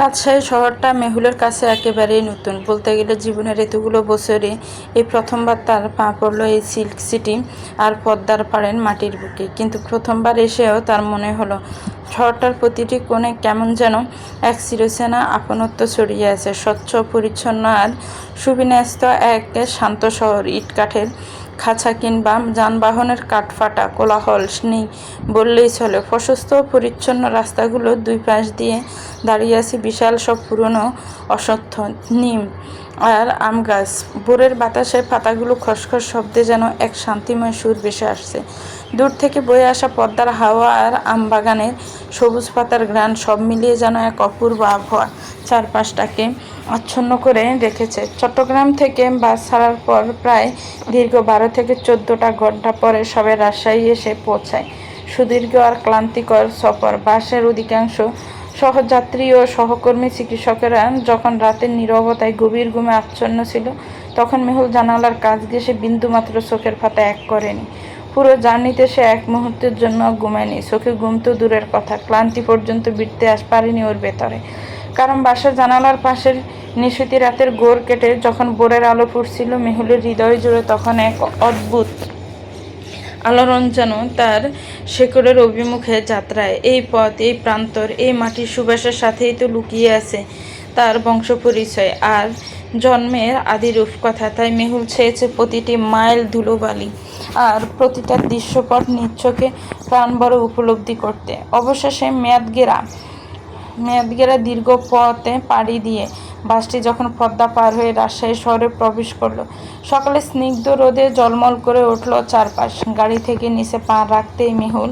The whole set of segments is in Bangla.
রাজশাহী শহরটা মেহুলের কাছে একেবারেই নতুন বলতে গেলে। জীবনের এতগুলো বছরে এই প্রথমবার তার পা পড়ল এই সিল্ক সিটি আর পদ্মার পাড়ের মাটির বুকে। কিন্তু প্রথমবার এসেও তার মনে হলো শহরটার প্রতিটি কোণে কেমন যেন এক চিরচেনা আপনত্ব ছড়িয়ে আছে। স্বচ্ছ, পরিচ্ছন্ন আর সুবিন্যস্ত এক শান্ত শহর। ইটকাঠের খাঁচা কিংবা যানবাহনের কাঠফাটা কোলাহল নেই বললেই চলে। প্রশস্ত পরিচ্ছন্ন রাস্তাগুলোর দুই পাশ দিয়ে দাঁড়িয়ে আছে বিশাল সব পুরনো অশ্বত্থ, নিম আর আম গাছ। ভোরের বাতাসে পাতাগুলো খসখস শব্দে যেন এক শান্তিময় সুর ভেসে আসছে। দূর থেকে বয়ে আসা পদ্মার হাওয়া আর আমবাগানের সবুজ পাতার ঘ্রাণ সব মিলিয়ে যেন এক অপূর্ব আবহাওয়া চারপাশটাকে আচ্ছন্ন করে রেখেছে। চট্টগ্রাম থেকে বাস ছাড়ার পর প্রায় দীর্ঘ 12 থেকে 14টা ঘন্টা পরে সবে রাজশাহী এসে পৌঁছায়। সুদীর্ঘ আর ক্লান্তিকর সফর। বাসের অধিকাংশ সহযাত্রী ও সহকর্মী চিকিৎসকেরা যখন রাতের নীরবতায় গভীর ঘুমে আচ্ছন্ন ছিল, তখন মেহুল জানালার কাছ ঘেঁষে বিন্দুমাত্র চোখের পাতা এক করেনি। পুরো জার্নিতে সে এক মুহূর্তের জন্য ঘুমায়নি। চোখে ঘুম তো দূরের কথা, ক্লান্তি পর্যন্ত বিটতে পারেনি ওর ভেতরে। কারণ বাসার জানালার পাশের নিশুতি রাতের ঘোর কেটে যখন ভোরের আলো ফুটছিল মেহুলের হৃদয় জুড়ে, তখন এক অদ্ভুত আলোড়ন যেন তার শেকড়ের অভিমুখে যাত্রায়। এই পথ, এই প্রান্তর, এই মাটির সুবাসের সাথেই তো লুকিয়ে আছে তার বংশ পরিচয় আর জন্মের আদি রূপকথা। তাই মেহুল চেয়েছে প্রতিটি মাইল ধুলোবালি আর প্রতিটা দৃশ্যপট নিজ চোখে প্রাণভরে উপলব্ধি করতে। অবশেষে মেয়াদগেরা দীর্ঘ পথে পাড়ি দিয়ে বাসটি যখন পদ্মা পার হয়ে রাজশাহী শহরে প্রবেশ করলো, সকালে স্নিগ্ধ রোদে ঝলমল করে উঠল চারপাশ। গাড়ি থেকে নিচে পা রাখতেই মেহুল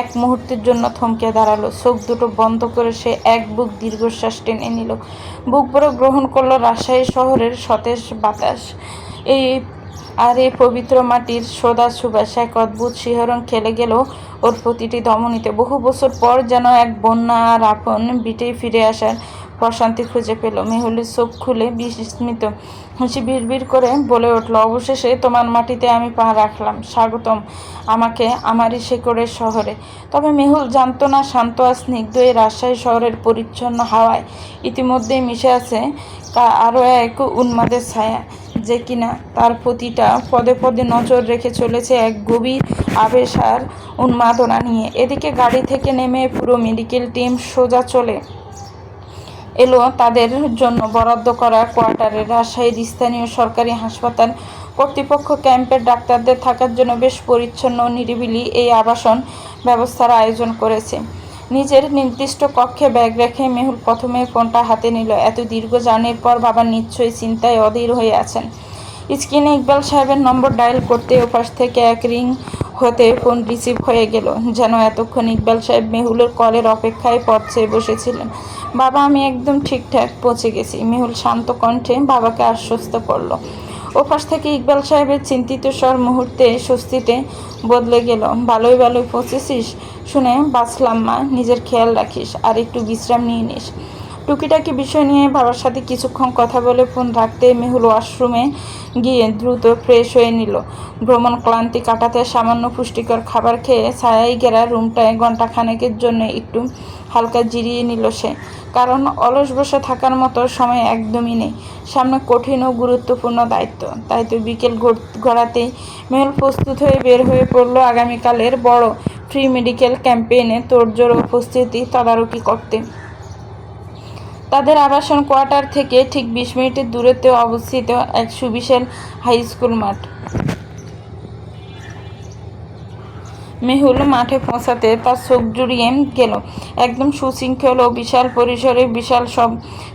এক মুহূর্তের জন্য থমকে দাঁড়ালো। চোখ দুটো বন্ধ করে সে এক বুক দীর্ঘশ্বাস টেনে নিল। বুক ভরে গ্রহণ করলো রাজশাহী শহরের সতেজ বাতাস এই পবিত্র মাটির সোদা সুবাস। এক অদ্ভুত শিহরণ খেলে গেল ওর প্রতিটি ধমনীতে। বহু বছর পর যেন এক বন্যা আর আপন বিটেই ফিরে আসার প্রশান্তি খুঁজে পেল। মেহুলের চোখ খুলে বিস্মিত হাসি বিড়বিড় করে বলে উঠল, অবশেষে তোমার মাটিতে আমি পা রাখলাম। স্বাগতম আমাকে আমারই শেকড়ের শহরে। তবে মেহুল জানত না, শান্ত আর স্নিগ্ধ এই রাজশাহী শহরের পরিচ্ছন্ন হাওয়ায় ইতিমধ্যেই মিশে আছে আরও এক উন্মাদের ছায়া, যে কিনা তার প্রতিটা পদে পদে নজর রেখে চলেছে এক গভীর আবেশ আর উন্মাদনা নিয়ে। এদিকে গাড়ি থেকে নেমে পুরো মেডিকেল টিম সোজা চলে এলো তাদের জন্য বরাদ্দ করা কোয়ার্টারে। রাজশাহীর স্থানীয় সরকারি হাসপাতাল কর্তৃপক্ষ ক্যাম্পের ডাক্তারদের থাকার জন্য বেশ পরিচ্ছন্ন ও নিরিবিলি এই আবাসন ব্যবস্থার আয়োজন করেছে। নিজের নির্দিষ্ট কক্ষে ব্যাগ রেখে মেহুল প্রথমে ফোনটা হাতে নিল। এত দীর্ঘ জার্নির পর বাবা নিশ্চয়ই চিন্তায় অধীর হয়ে আছেন। স্ক্রিনে ইকবাল সাহেবের নম্বর ডায়াল করতে ওপাশ থেকে এক রিং হতে ফোন রিসিভ হয়ে গেল। যেন এতক্ষণ ইকবাল সাহেব মেহুলের কলের অপেক্ষায় পথ চেয়ে বসেছিলেন। বাবা, আমি একদম ঠিকঠাক পৌঁছে গেছি, মেহুল শান্ত কণ্ঠে বাবাকে আশ্বস্ত করল। ওপাশ থেকে ইকবাল সাহেবের চিন্তিত স্বর মুহূর্তে স্বস্তিতে বদলে গেল। ভালোই পৌঁছেছিস শুনে বাঁচলাম মা, নিজের খেয়াল রাখিস আর একটু বিশ্রাম নিয়ে নিস। টুকিটাকি বিষয় নিয়ে বাবার সাথে কিছুক্ষণ কথা বলে ফোন রাখতে মেহুল ওয়াশরুমে গিয়ে দ্রুত ফ্রেশ হয়ে নিল। ভ্রমণ ক্লান্তি কাটাতে সামান্য পুষ্টিকর খাবার খেয়ে ছায়াই ঘেরা রুমটায় ঘণ্টাখানেকের জন্য একটু হালকা জিরিয়ে নিল সে। কারণ অলস বসে থাকার মতো সময় একদমই নেই, সামনে কঠিন ও গুরুত্বপূর্ণ দায়িত্ব। তাই তো বিকেল গড়াতেই মেহুল প্রস্তুত হয়ে বের হয়ে পড়ল আগামীকালের বড় ফ্রি মেডিকেল ক্যাম্পেইনে তোড়জোড় উপস্থিতি তদারকি করতে। তাদের আবাসন কোয়ার্টার থেকে ঠিক 20 মিনিটের দূরত্বে অবস্থিত এক সুবিশাল হাই স্কুল মাঠ। মেহুল মাঠে পৌঁছাতে তার চোখ জুড়িয়ে গেল। একদম সুশৃঙ্খল ও বিশাল পরিসরে বিশাল সব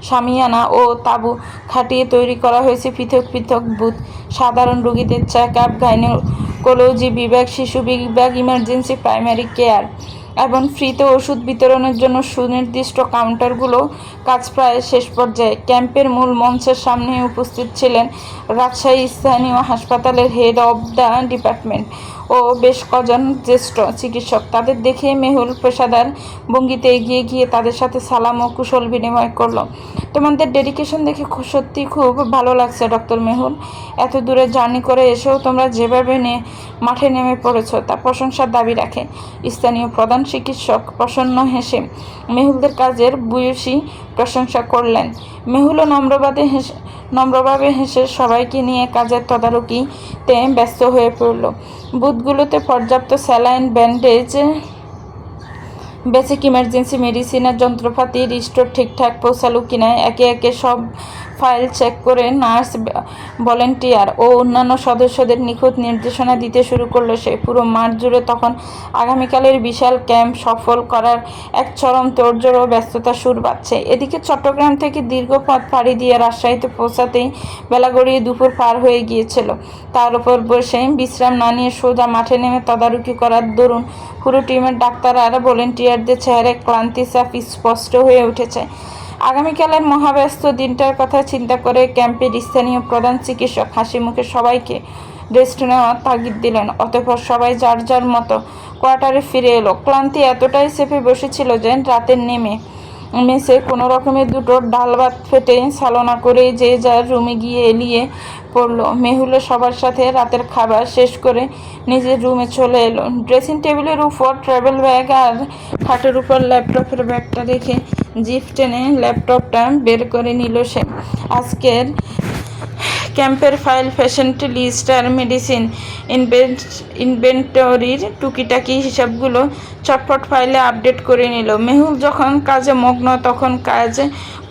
শামিয়ানা ও তাঁবু খাটিয়ে তৈরি করা হয়েছে পৃথক পৃথক বুথ। সাধারণ রোগীদের চেক আপ, গাইনোকোলজি বিভাগ, শিশু বিভাগ, ইমার্জেন্সি, প্রাইমারি কেয়ার এবং ফ্রিতে ওষুধ বিতরণের জন্য সুনির্দিষ্ট কাউন্টারগুলো কাজ প্রায় শেষ পর্যায়ে। ক্যাম্পের মূল মঞ্চের সামনে উপস্থিত ছিলেন রাজশাহী স্থানীয় হাসপাতালের হেড অব দ্য ডিপার্টমেন্ট ও বেশ কজন জ্যেষ্ঠ চিকিৎসক। তাদের দেখে মেহুল পেশাদার ভঙ্গিতে এগিয়ে গিয়ে তাদের সাথে সালাম ও কুশল বিনিময় করলো। তোমাদের ডেডিকেশন দেখে সত্যি খুব ভালো লাগছে ডক্টর মেহুল। এত দূরে জার্নি করে এসেও তোমরা যেভাবে মাঠে নেমে পড়েছো তা প্রশংসার দাবি রাখে। স্থানীয় প্রধান চিকিৎসক প্রসন্ন হেসে মেহুলদের কাজের ভূয়সী প্রশংসা করলেন। মেহুলও নম্রভাবে হেসে সবাইকে নিয়ে কাজের তদারকিতে ব্যস্ত হয়ে পড়ল। বুথগুলোতে পর্যাপ্ত saline, bandage, basic emergency medicine আর যন্ত্রপাতির স্টোর ঠিকঠাক পৌঁছালো কিনা একে একে সব ফাইল চেক করে নার্স, ভলেন্টিয়ার ও অন্যান্য সদস্যদের নিখুঁত নির্দেশনা দিতে শুরু করলো সে। পুরো মাঠ জুড়ে তখন আগামীকালের বিশাল ক্যাম্প সফল করার এক চরম তোড়জোড় ও ব্যস্ততা সুর বাজছে। এদিকে চট্টগ্রাম থেকে দীর্ঘ পথ পাড়ি দিয়ে রাজশাহীতে পৌঁছাতেই বেলা গড়িয়ে দুপুর পার হয়ে গিয়েছিল। তার উপর বসে বিশ্রাম না নিয়ে সোজা মাঠে নেমে তদারকি করার দরুন পুরো টিমের ডাক্তার আর ভলেন্টিয়ারদের চেহারায় ক্লান্তি ছাপ স্পষ্ট হয়ে উঠেছে। আগামীকালের মহাব্যস্ত দিনটার কথা চিন্তা করে ক্যাম্পের স্থানীয় প্রধান চিকিৎসক হাসি মুখে সবাইকে রেস্ট নেওয়ার তাগিদ দিলেন। অতঃপর সবাই যার যার মতো কোয়ার্টারে ফিরে এলো। ক্লান্তি এতটাই চেপে বসেছিল যে রাতের মেসে কোনো রকমের দুটো ডাল ভাত ফেটে সালনা করে যে যার রুমে গিয়ে এলিয়ে পড়লো। মেহুলও সবার সাথে রাতের খাবার শেষ করে নিজের রুমে চলে এলো। ড্রেসিং টেবিলের উপর ট্রাভেল ব্যাগ আর খাটের উপর ল্যাপটপের ব্যাগটা রেখে জিপ টেনে ল্যাপটপটা বের করে নিল সে। আজকের ক্যাম্পের ফাইল, পেশেন্ট লিস্ট আর মেডিসিন ইনভেন্টরির টুকিটাকি হিসাবগুলো চটপট ফাইলে আপডেট করে নিল। মেহুল যখন কাজে মগ্ন তখন কাজ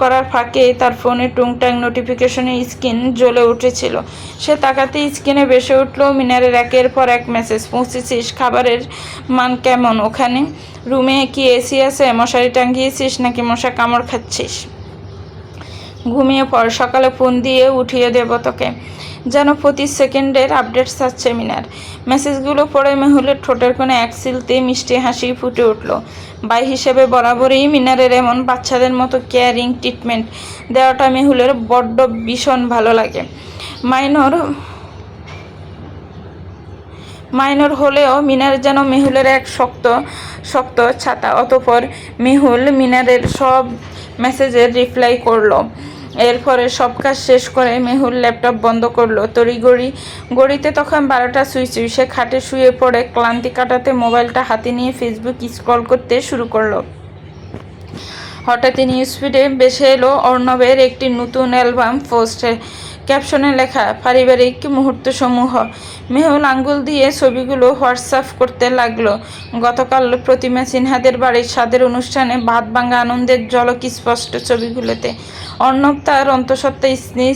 করার ফাঁকে তার ফোনে টুংটাং নোটিফিকেশনে স্ক্রিন জ্বলে উঠেছিল। সে তাকাতে স্ক্রিনে ভেসে উঠল মিনারের একের পর এক মেসেজ। পৌঁছেছিস? খাবারের মান কেমন ওখানে? রুমে কি এসি আছে? মশারি টাঙ্গিয়েছিস নাকি মশা কামড় খাচ্ছিস? ঘুমিয়ে পড়, সকালে ফোন দিয়ে উঠিয়ে দেব তোকে। যেন প্রতি সেকেন্ডের আপডেট চাচ্ছে মিনার। মেসেজগুলো পড়ে মেহুলের ঠোঁটের কোণে এক সিলতে মিষ্টি হাসি ফুটে উঠল। ভাই হিসেবে বরাবরই মিনারের এমন বাচ্চাদের মতো কেয়ারিং ট্রিটমেন্ট দেওয়াটা মেহুলের বড্ড ভীষণ ভালো লাগে। মাইনর হলেও মিনার যেন মেহুলের এক শক্ত ছাতা। অতঃপর মেহুল মিনারের সব মেসেজের রিপ্লাই করলো। এরপরে সব কাজ শেষ করে মেহুল ল্যাপটপ বন্ধ করলো। গড়িতে তখন 12টা সুই। সে খাটে শুয়ে পড়ে ক্লান্তি কাটাতে মোবাইলটা হাতে নিয়ে ফেসবুক স্ক্রল করতে শুরু করলো। হঠাৎই নিউজ ফিডে ভেসে এলো অর্ণবের একটি নতুন অ্যালবাম পোস্ট। ক্যাপশনে লেখা পারিবারিক মুহূর্তসমূহ। মেহুল আঙ্গুল দিয়ে ছবিগুলো হোয়াটসঅ্যাপ করতে লাগলো। গতকাল প্রতিমা সিনহাদের বাড়ির স্বাদের অনুষ্ঠানে ভাত ভাঙা আনন্দের ঝলক স্পষ্ট ছবিগুলোতে। অর্ণব তার অন্তঃসত্ত্বা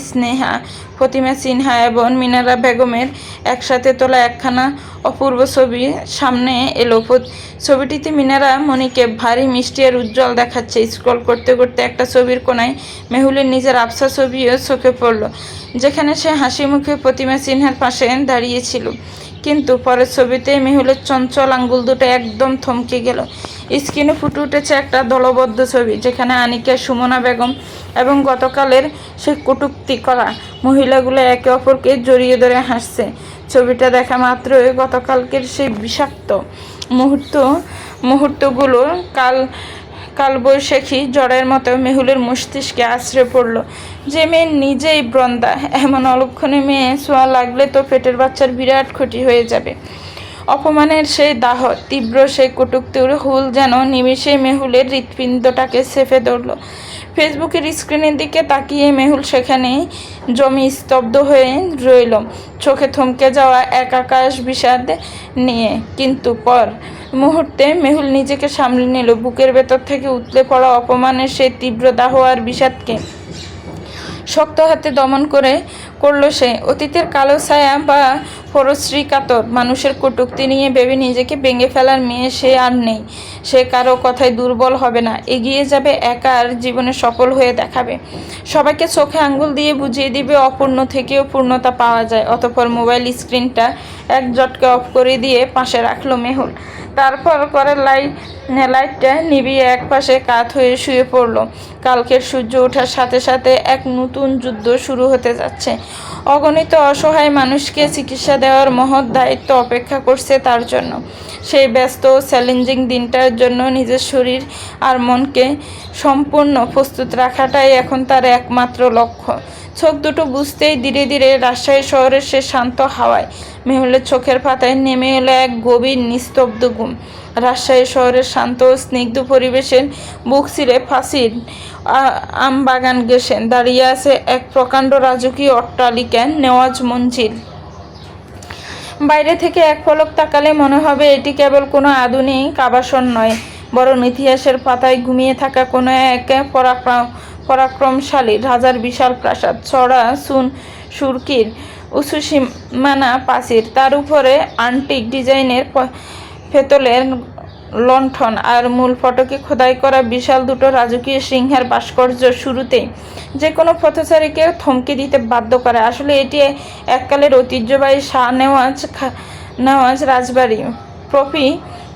স্নেহা, প্রতিমা সিনহা এবং মিনারা বেগমের একসাথে তোলা একখানা অপূর্ব ছবি সামনে এলো। ছবিটিতে মিনারা মনিকে ভারী মিষ্টি আর উজ্জ্বল দেখাচ্ছে। স্ক্রল করতে করতে একটা ছবির কোনায় মেহুলের নিজের আবছা ছবিও চোখে পড়ল, যেখানে সে হাসি মুখে প্রতিমা সিনহার পাশে দাঁড়িয়েছিল। কিন্তু পরের ছবিতে মেহুলের চঞ্চল আঙ্গুল দুটো একদম থমকে গেল। স্ক্রিনে ফুটে উঠেছে একটা দলবদ্ধ ছবি, যেখানে আনিকা, সুমনা বেগম এবং গতকালের সেই কটূক্তি করা মহিলাগুলো একে অপরকে জড়িয়ে ধরে হাসছে। ছবিটা দেখা মাত্রই গতকালকের সেই বিষাক্ত মুহূর্তগুলো কালবৈশাখী ঝড়ের মতো মেহুলের মস্তিষ্কে আছড়ে পড়ল। যে মেয়ে নিজেই বৃন্দা, এমন অলক্ষণে মেয়ে ছোঁয়া লাগলে তো পেটের বাচ্চার বিরাট ক্ষতি হয়ে যাবে। অপমানের সেই দাহ, তীব্র সেই কটূক্তির হুল যেন নিমিষে মেহুলের হৃৎপিণ্ডটাকে চেপে ধরল। ফেসবুকের স্ক্রিনের দিকে তাকিয়ে মেহুল সেখানেই জমি স্তব্ধ হয়ে রইল, চোখে থমকে যাওয়া এক আকাশ বিষাদ নিয়ে। কিন্তু পর মুহূর্তে মেহুল নিজেকে সামলে নিল। বুকের ভেতর থেকে উতলে পড়া অপমানের সেই তীব্র দাহ আর বিষাদকে শক্ত হাতে দমন করলো সে। অতীতের কালো ছায়া বা পরশ্রী কাতর মানুষের কটূক্তি নিয়ে ভেবে নিজেকে ভেঙে ফেলার মেয়ে সে আর নেই। সে কারো কথায় দুর্বল হবে না, এগিয়ে যাবে, একার জীবনে সফল হয়ে দেখাবে। সবাইকে চোখে আঙ্গুল দিয়ে বুঝিয়ে দিবে অপূর্ণ থেকেও পূর্ণতা পাওয়া যায়। অতঃপর মোবাইল স্ক্রিনটা এক ঝটকে অফ করে দিয়ে পাশে রাখলো মেহুল। তারপর করে লাইটটা নিভিয়ে একপাশে কাত হয়ে শুয়ে পড়ল। কালকের সূর্য ওঠার সাথে সাথে এক নতুন যুদ্ধ শুরু হতে যাচ্ছে। অগণিত অসহায় মানুষকে চিকিৎসা দেওয়ার মহৎ দায়িত্ব অপেক্ষা করছে তার জন্য। সেই ব্যস্ত ও চ্যালেঞ্জিং দিনটার জন্য নিজের শরীর আর মনকে সম্পূর্ণ প্রস্তুত রাখাটাই এখন তার একমাত্র লক্ষ্য। চোখ দুটো বুঝতেই ধীরে ধীরে রাজশাহী শহরের সে শান্ত হাওয়ায় মেহুলের চোখের পাতায় নেমে এলো এক গভীর নিস্তব্ধ ঘুম। রাজশাহী শহরের শান্ত ও স্নিগ্ধ পরিবেশের বুক চিরে ফাঁসির আমবাগান ঘেঁষে দাঁড়িয়ে আছে এক প্রকাণ্ড রাজকীয় অট্টালিকা, নেওয়াজ মঞ্জিল। বাইরে থেকে এক পলক তাকালে মনে হবে এটি কেবল কোনো আধুনিক আবাসন নয়, বরং ইতিহাসের পাতায় ঘুমিয়ে থাকা কোনো এক পরাক্রমশালী রাজার বিশাল প্রাসাদ। চড়া সুরকির উঁচু সীমানা প্রাচীর, তার উপরে আন্টিক ডিজাইনের পেতলের লণ্ঠন আর মূল ফটকে খোদাই করা বিশাল দুটো রাজকীয় সিংহের ভাস্কর্য শুরুতেই যে কোনো পথচারীকে থমকে দিতে বাধ্য করে। আসলে এটি এককালের ঐতিহ্যবাহী শাহ নেওয়াজ রাজবাড়ি।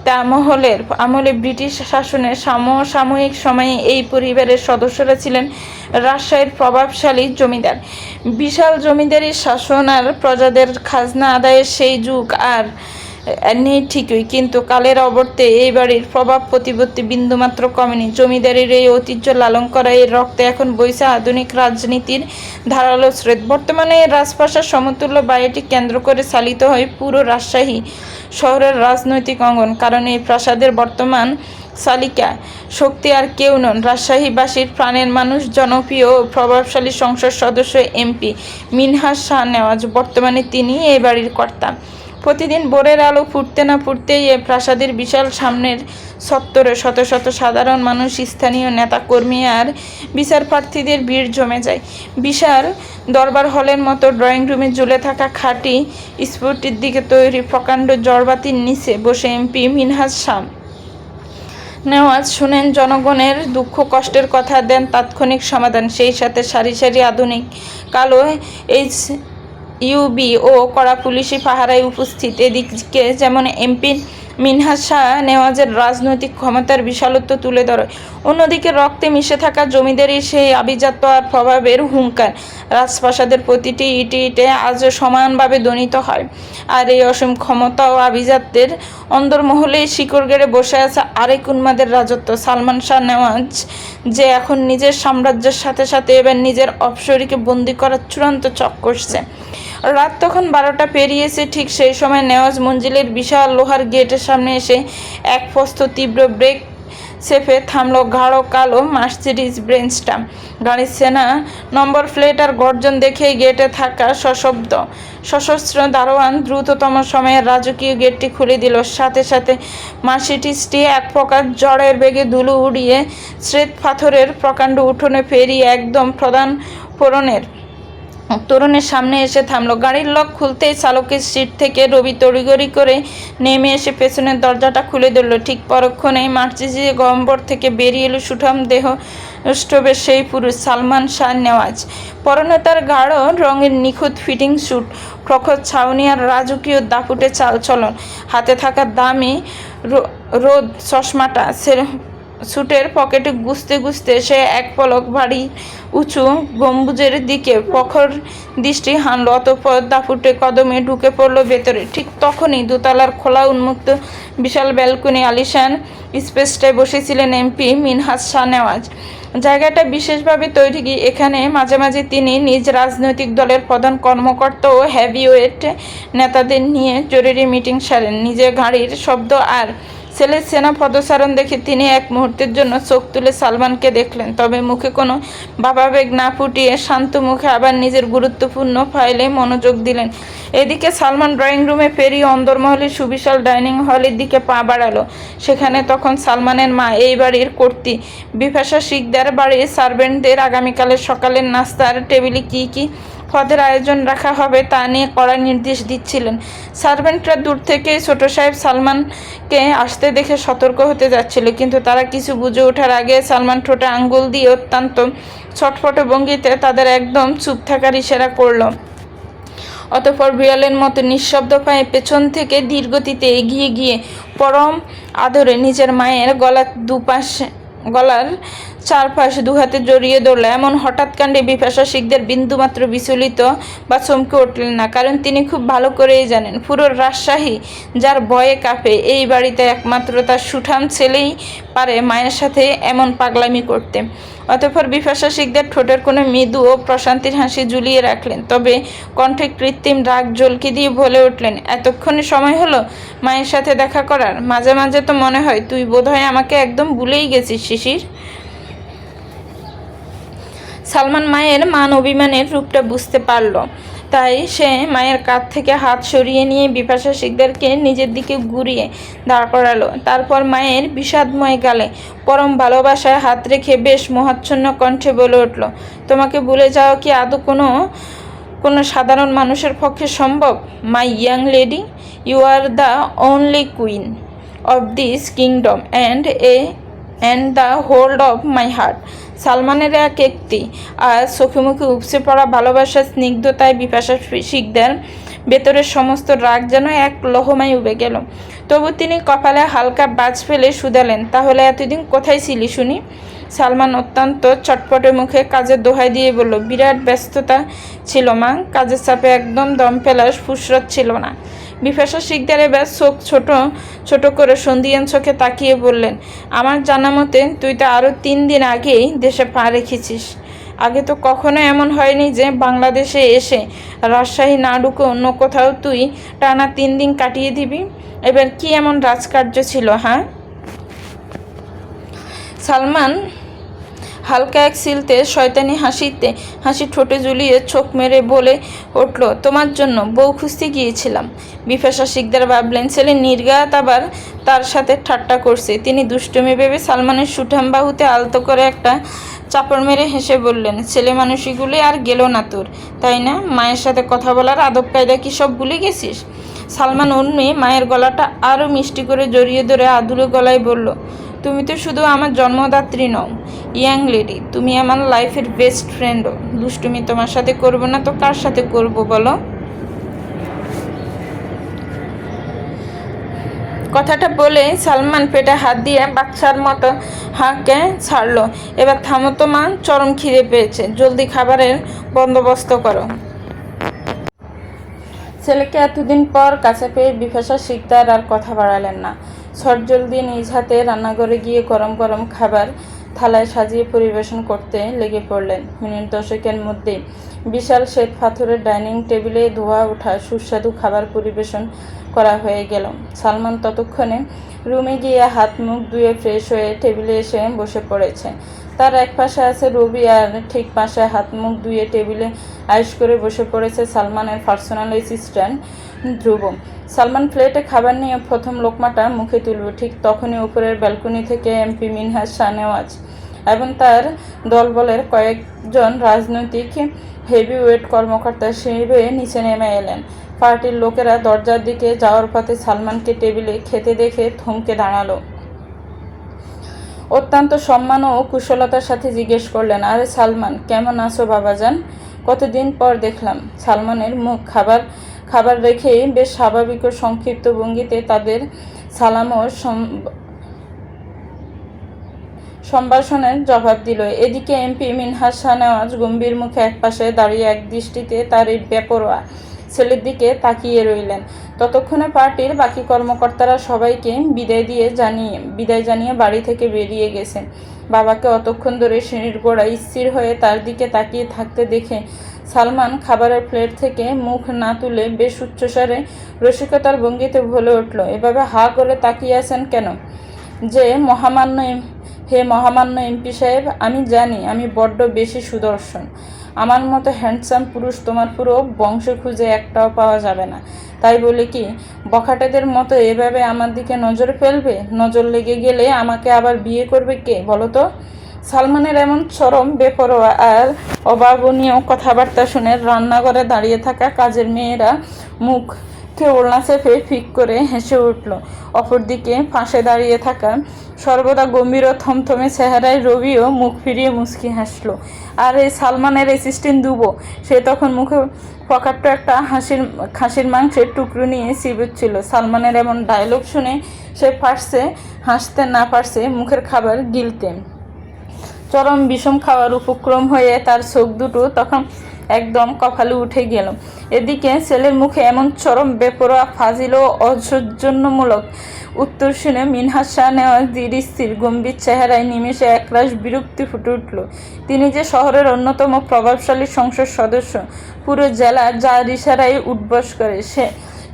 তামহলের আমলে ব্রিটিশ শাসনের সমসাময়িক সময়ে এই পরিবারের সদস্যরা ছিলেন রাজশাহীর প্রভাবশালী জমিদার। বিশাল জমিদারি শাসন আর প্রজাদের খাজনা আদায়ের সেই যুগ আর নেই ঠিকই, কিন্তু কালের অবর্তে এই বাড়ির প্রভাব প্রতিপত্তি বিন্দুমাত্র কমেনি। জমিদারির এই ঐতিহ্য লালন করা এই রক্তে এখন বইছে আধুনিক রাজনীতির ধারালো স্রোত। বর্তমানে এই রাজপ্রাসাদ সমতুল্য বাড়িটি কেন্দ্র করে চালিত হয় পুরো রাজশাহী শহরের রাজনৈতিক অঙ্গন। কারণ এই প্রাসাদের বর্তমান চালিকা শক্তি আর কেউ নন, রাজশাহীবাসীর প্রাণের মানুষ, জনপ্রিয় ও প্রভাবশালী সংসদ সদস্য এমপি মিনহাজ শাহ নেওয়াজ। বর্তমানে তিনি এই বাড়ির কর্তা। প্রতিদিন ভোরের আলো ফুটতে না ফুটতেই এ প্রাসাদের বিশাল সামনের চত্বরে শত শত সাধারণ মানুষ, স্থানীয় নেতাকর্মী আর বিচারপ্রার্থীদের ভিড় জমে যায়। বিশাল দরবার হলের মতো ড্রয়িং রুমে ঝুলে থাকা খাঁটি স্ফুটির দিকে তৈরি প্রকাণ্ড জড়বাতির নিচে বসে এমপি মিনহাজ শাহ নেওয়াজ শুনেন জনগণের দুঃখ কষ্টের কথা, দেন তাৎক্ষণিক সমাধান। সেই সাথে সারি সারি আধুনিক কালো ইউবি ও কড়া পুলিশি পাহারায় উপস্থিত। এদিকে যেমন এমপি মিনহাজ শাহ নেওয়াজের রাজনৈতিক ক্ষমতার বিশালত্ব তুলে ধরে, অন্যদিকে রক্তে মিশে থাকা জমিদারির সেই আভিজাত্য আর প্রভাবের হুঙ্কার রাজপ্রাসাদের প্রতিটি ইটে ইটে আজও সমানভাবে ধ্বনিত হয়। আর এই অসীম ক্ষমতা ও আভিজাত্যের অন্দরমহলেই শিকড় গেড়ে বসে আছে আরেক উন্মাদের রাজত্ব, সালমান শাহ নেওয়াজ, যে এখন নিজের সাম্রাজ্যের সাথে সাথে এবার নিজের অপসরীকে বন্দি করার চূড়ান্ত চক করছে। রাত তখন 12টা পেরিয়েছে। ঠিক সেই সময় নেওয়াজ মঞ্জিলের বিশাল লোহার গেটের সামনে এসে এক পস্ত তীব্র ব্রেক চেপে থামলো গাঢ় কালো মার্সিডিজ ব্রেঞ্চটা। গাড়ির সেনা নম্বর প্লেট আর গর্জন দেখেই গেটে থাকা সশস্ত্র দারোয়ান দ্রুততম সময়ে রাজকীয় গেটটি খুলে দিল। সাথে সাথে মার্সিডিজটি এক প্রকার ঝড়ের বেগে ধুলো উড়িয়ে শ্বেত পাথরের প্রকাণ্ড উঠোনে পেরিয়ে একদম প্রধান তরুণের সামনে এসে থামলো। গাড়ির লক খুলতেই চালকের সিট থেকে রবি তড়িঘড়ি করে নেমে এসে পেছনের দরজাটা খুলে দিল। ঠিক পরক্ষণেই মার্সিডিজ গহ্বর থেকে বেরিয়ে এলো সুঠাম দেহ স্টোভের সেই পুরুষ, সালমান শাহ নেওয়াজ। পরনে তার গাঢ় রঙের নিখুঁত ফিটিং স্যুট, প্রখর ছাউনি আর রাজকীয় দাপুটে চালচলন। হাতে থাকা দামি রোদ চশমাটা স্যুটের পকেটে গুছতে গুছতে সে এক পলক ভারী উঁচু গম্বুজের দিকে প্রখর দৃষ্টি হানল, অতঃপর দাপুটে কদমে ঢুকে পড়ল ভেতরে। ঠিক তখনই দোতলার খোলা উন্মুক্ত বিশাল ব্যালকনি আলিশান স্পেসটায় বসেছিলেন এমপি মিনহাজ শাহ নেওয়াজ। জায়গাটা বিশেষভাবে তৈরি, এখানে মাঝে মাঝে তিনি নিজ রাজনৈতিক দলের প্রধান কর্মকর্তা ও হেভিওয়েট নেতাদের নিয়ে জরুরি মিটিং সারেন। নিজের গাড়ির শব্দ আর ছেলের সেনা পদচারণ দেখে তিনি এক মুহূর্তের জন্য চোখ তুলে সালমানকে দেখলেন, তবে মুখে কোনো ভাবাবেগ না ফুটিয়ে শান্ত মুখে আবার নিজের গুরুত্বপূর্ণ ফাইলে মনোযোগ দিলেন। এদিকে সালমান ড্রয়িং রুমে পেরিয়ে অন্দরমহলের সুবিশাল ডাইনিং হলের দিকে পা বাড়ালো। সেখানে তখন সালমানের মা, এই বাড়ির কর্ত্রী বিপাশা শিকদার বাড়ির সার্ভেন্টদের আগামীকালের সকালের নাস্তার টেবিলে কী কী পদের আয়োজন রাখা হবে তা নিয়ে কড়া নির্দেশ দিচ্ছিলেন। সার্ভেন্টরা দূর থেকেই ছোট সাহেব সালমানকে আসতে দেখে সতর্ক হতে যাচ্ছিল, কিন্তু তারা কিছু বুঝে ওঠার আগে সালমান ঠোঁটে আঙ্গুল দিয়ে অত্যন্ত ছটফটে ভঙ্গিতে তাদের একদম চুপ থাকার ইশারা করল। অতঃপর বিড়ালের মতো নিঃশব্দ পায়ে পেছন থেকে ধীরগতিতে এগিয়ে গিয়ে পরম আদরে নিজের মায়ের গলার চারপাশ দুহাতে জড়িয়ে ধরল। এমন হঠাৎ কাণ্ডে বিপাশা শিকদার বিন্দুমাত্র বিচলিত বা চমকে উঠলেন না, কারণ তিনি খুব ভালো করেই জানেন পুরো রাজশাহী যার ভয়ে কাঁপে, এই বাড়িতে একমাত্র তার সুঠাম ছেলেই পারে মায়ের সাথে এমন পাগলামি করতে। অতঃপর বিপাশা শিকদার ঠোঁটের কোনো মৃদু ও প্রশান্তির হাসি ঝুলিয়ে রাখলেন, তবে কণ্ঠে কৃত্রিম রাগ ঝলকে দিয়ে বলে উঠলেন, এতক্ষণে সময় হলো মায়ের সাথে দেখা করার? মাঝে মাঝে তো মনে হয় তুই বোধহয় আমাকে একদম ভুলেই গেছিস শিশির। সালমান মায়ের মান অভিমানের রূপটা বুঝতে পারল, তাই সে মায়ের কাঁধ থেকে হাত সরিয়ে নিয়ে বিপাশা শিকদারকে নিজের দিকে ঘুরিয়ে দাঁড় করালো। তারপর মায়ের বিষাদময় গালে পরম ভালোবাসায় হাত রেখে বেশ মোহাচ্ছন্ন কণ্ঠে বলে উঠল, তোমাকে ভুলে যাওয়া কি আদৌ কোনো সাধারণ মানুষের পক্ষে সম্ভব? My young lady, you are the only queen of this kingdom and the hold of my heart. সালমানের এক একটি আর চোখে মুখে উপচে পড়া ভালোবাসার স্নিগ্ধতায় বিপাশা শিকদার ভেতরের সমস্ত রাগ যেন এক লহমায় উবে গেল। তবু তিনি কপালে হালকা বাজ ফেলে শুধালেন, তাহলে এতদিন কোথায় ছিলি শুনি? সালমান অত্যন্ত চটপটে মুখে কাজের দোহাই দিয়ে বলল, বিরাট ব্যস্ততা ছিল মা, কাজের চাপে একদম দম ফেলার ফুসরত ছিল না। বিপাশা শিকদার এবার চোখ ছোট ছোট করে সন্ধিয়ান চোখে তাকিয়ে বললেন, আমার জানা মতে তুই তো আরও 3 দিন আগেই দেশে পা রেখেছিস। আগে তো কখনো এমন হয়নি যে বাংলাদেশে এসে রাজশাহী না ঢুকে অন্য কোথাও তুই টানা 3 দিন কাটিয়ে দিবি। এবার কি এমন রাজকার্য ছিল? হ্যাঁ। সালমান হালকা এক সিলতে শয়তানি হাসি ঠোঁটে ঝুলিয়ে চোখ মেরে বলে উঠল, তোমার জন্য বউ খুঁজতে গিয়েছিলাম। বিপাশা শিকদার ভাবলেন ছেলে নির্ঘাত আবার তার সাথে ঠাট্টা করছে। তিনি দুষ্টুমি ভেবে সালমানের সুঠাম বাহুতে আলতো করে একটা চাপড় মেরে হেসে বললেন, ছেলে মানুষগুলি আর গেল না তোর, তাই না? মায়ের সাথে কথা বলার আদব কায়দা কি সব ভুলে গেছিস? সালমান উর্মি মায়ের গলাটা আরও মিষ্টি করে জড়িয়ে ধরে আদুরে গলায় বলল, তুমি তো শুধু আমার জন্মদাত্রী নও ইয়াং লেডি, তুমি আমার লাইফের বেস্ট ফ্রেন্ডও। দুষ্টুমি তোমার সাথে করবো না তো কার সাথে করব বলো? কথাটা বলে সালমান পেটে হাত দিয়ে বাচ্চার মতো হাঁকে ছাড়লো। এবার থামো তো মা, চরম খিদে পেয়েছে, জলদি খাবারের বন্দোবস্ত করো। ছেলেকে এতদিন পর কাছে পেয়ে বিপাশা শিকদার আর কথা বাড়ালেন না। ঝটজলদি নিজ হাতে রান্নাঘরে গিয়ে গরম গরম খাবার থালায় সাজিয়ে পরিবেশন করতে লেগে পড়লেন। মিনিট 10-এর মধ্যেই বিশাল শ্বেত পাথরের ডাইনিং টেবিলে ধোয়া ওঠা সুস্বাদু খাবার পরিবেশন করা হয়ে গেল। সালমান ততক্ষণে রুমে গিয়ে হাত মুখ ধুয়ে ফ্রেশ হয়ে টেবিলে এসে বসে পড়েছে। তার এক পাশে আছে রবি আর ঠিক পাশে হাত মুখ ধুয়ে টেবিলে আয়েশ করে বসে পড়েছে সালমানের পার্সোনাল অ্যাসিস্ট্যান্ট ধ্রুব। সালমান প্লেটে খাবার নিয়ে প্রথম লোকমাটা মুখে তুলব, ঠিক তখনই উপরের ব্যালকনি থেকে এমপি মিনহাজ শাহনেওয়াজ এবং তার দলবলের কয়েকজন রাজনৈতিক হেভিওয়েট কর্মকর্তা হিসেবে নিচে নেমে এলেন। পার্টির লোকেরা দরজার দিকে যাওয়ার পথে সালমানকে টেবিলে খেতে দেখে থমকে দাঁড়ালো। অত্যন্ত সম্মান ও কুশলতার সাথে জিজ্ঞেস করলেন, আরে সালমান, কেমন আছো বাবাজান? কতদিন পর দেখলাম। সালমানের মুখ খাবার রেখে বেশ স্বাভাবিক ও সংক্ষিপ্ত ভঙ্গিতে তাদের সালাম ও সম্ভাষণের জবাব দিল। এদিকে এমপি মিনহাজ শাহনেওয়াজ গম্ভীর মুখে একপাশে দাঁড়িয়ে এক দৃষ্টিতে তার এই বেপরোয়া ছেলের দিকে তাকিয়ে রইলেন। ততক্ষণে পার্টির বাকি কর্মকর্তারা সবাইকে বিদায় জানিয়ে বাড়ি থেকে বেরিয়ে গেছেন। বাবাকে অতক্ষণ ধরে সিঁড়ির গোড়ায় স্থির হয়ে তার দিকে তাকিয়ে থাকতে দেখে সালমান খাবারের প্লেট থেকে মুখ না তুলে বেশ উচ্চস্বরে রসিকতার ভঙ্গিতে বলে উঠল, এভাবে হা করে তাকিয়ে আছেন কেন? হে মহামান্য এমপি সাহেব, আমি জানি আমি বড্ড বেশি সুদর্শন। আমার মতো হ্যান্ডসাম পুরুষ তোমার পুরো বংশ খুঁজে একটাও পাওয়া যাবে না। তাই বলে কি বখাটেদের মতো এভাবে আমার দিকে নজর ফেলবে? নজর লেগে গেলে আমাকে আবার বিয়ে করবে কে বলো তো? সালমানের এমন চরম বেপরোয়া আর অভাবনীয় কথাবার্তা শুনে রান্নাঘরে দাঁড়িয়ে থাকা কাজের মেয়েরা মুখে ওড়না চেপে ফিক করে হেসে উঠল। অপরদিকে পাশে দাঁড়িয়ে থাকা সর্বদা গম্ভীর ও থমথমে চেহারায় রবিও মুখ ফিরিয়ে মুচকি হাসলো। আর এই সালমানের অ্যাসিস্ট্যান্ট দুবো, সে তখন মুখে পকাট্ট একটা খাসির মাংসের টুকরো নিয়ে চিবুচ্ছিল। সালমানের এমন ডায়লগ শুনে সে হাসতে না পারছে মুখের খাবার গিলতে। চরম বিষম খাওয়ার উপক্রম হয়ে তার চোখ দুটো তখন একদম কপালে উঠে গেল। এদিকে ছেলের মুখে এমন চরম বেপরোয়া ফাজিল ও অসৌজন্যমূলক উত্তর শুনে মিনহাজ শাহ নেওয়াজির স্থির গম্ভীর চেহারায় নিমেষে একরাশ বিরক্তি ফুটে উঠল। তিনি যে শহরের অন্যতম প্রভাবশালী সংসদ সদস্য, পুরো জেলা যার ইশারায় উঠবস করে,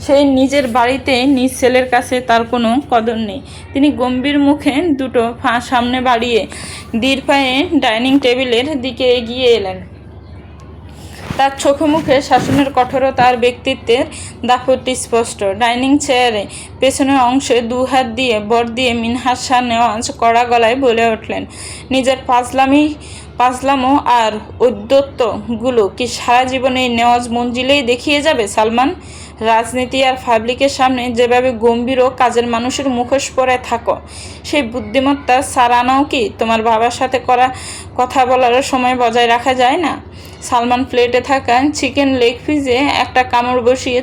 সেই নিজের বাড়িতে নিজ ছেলের কাছে তার কোনো কদর নেই। তিনি গম্ভীর মুখে দুটো পা সামনে বাড়িয়ে ধীর পায়ে ডাইনিং টেবিলের দিকে এগিয়ে এলেন। তার চোখে মুখে শাসনের কঠোরতা আর ব্যক্তিত্বের দাপটটি স্পষ্ট। ডাইনিং চেয়ারে পেছনের অংশে দু হাত দিয়ে বর দিয়ে মিনহাজ শাহ নেওয়াজ কড়া গলায় বলে উঠলেন, নিজের পাজলামো আর ঔদ্ধত্যগুলো কি সারা জীবনে এই নেওয়াজ মঞ্জিলেই দেখিয়ে যাবে সালমান? রাজনীতি আর পাবলিকের সামনে যেভাবে গম্ভীর ও কাজের মানুষের মুখোশ পরে থাকো, সেই বুদ্ধিমত্তা সারানাও কি তোমার বাবার সাথে কথা বলার সময় বজায় রাখা যায় না? সালমান প্লেটে থাকা চিকেন লেগ পিসে একটা কামড় বসিয়ে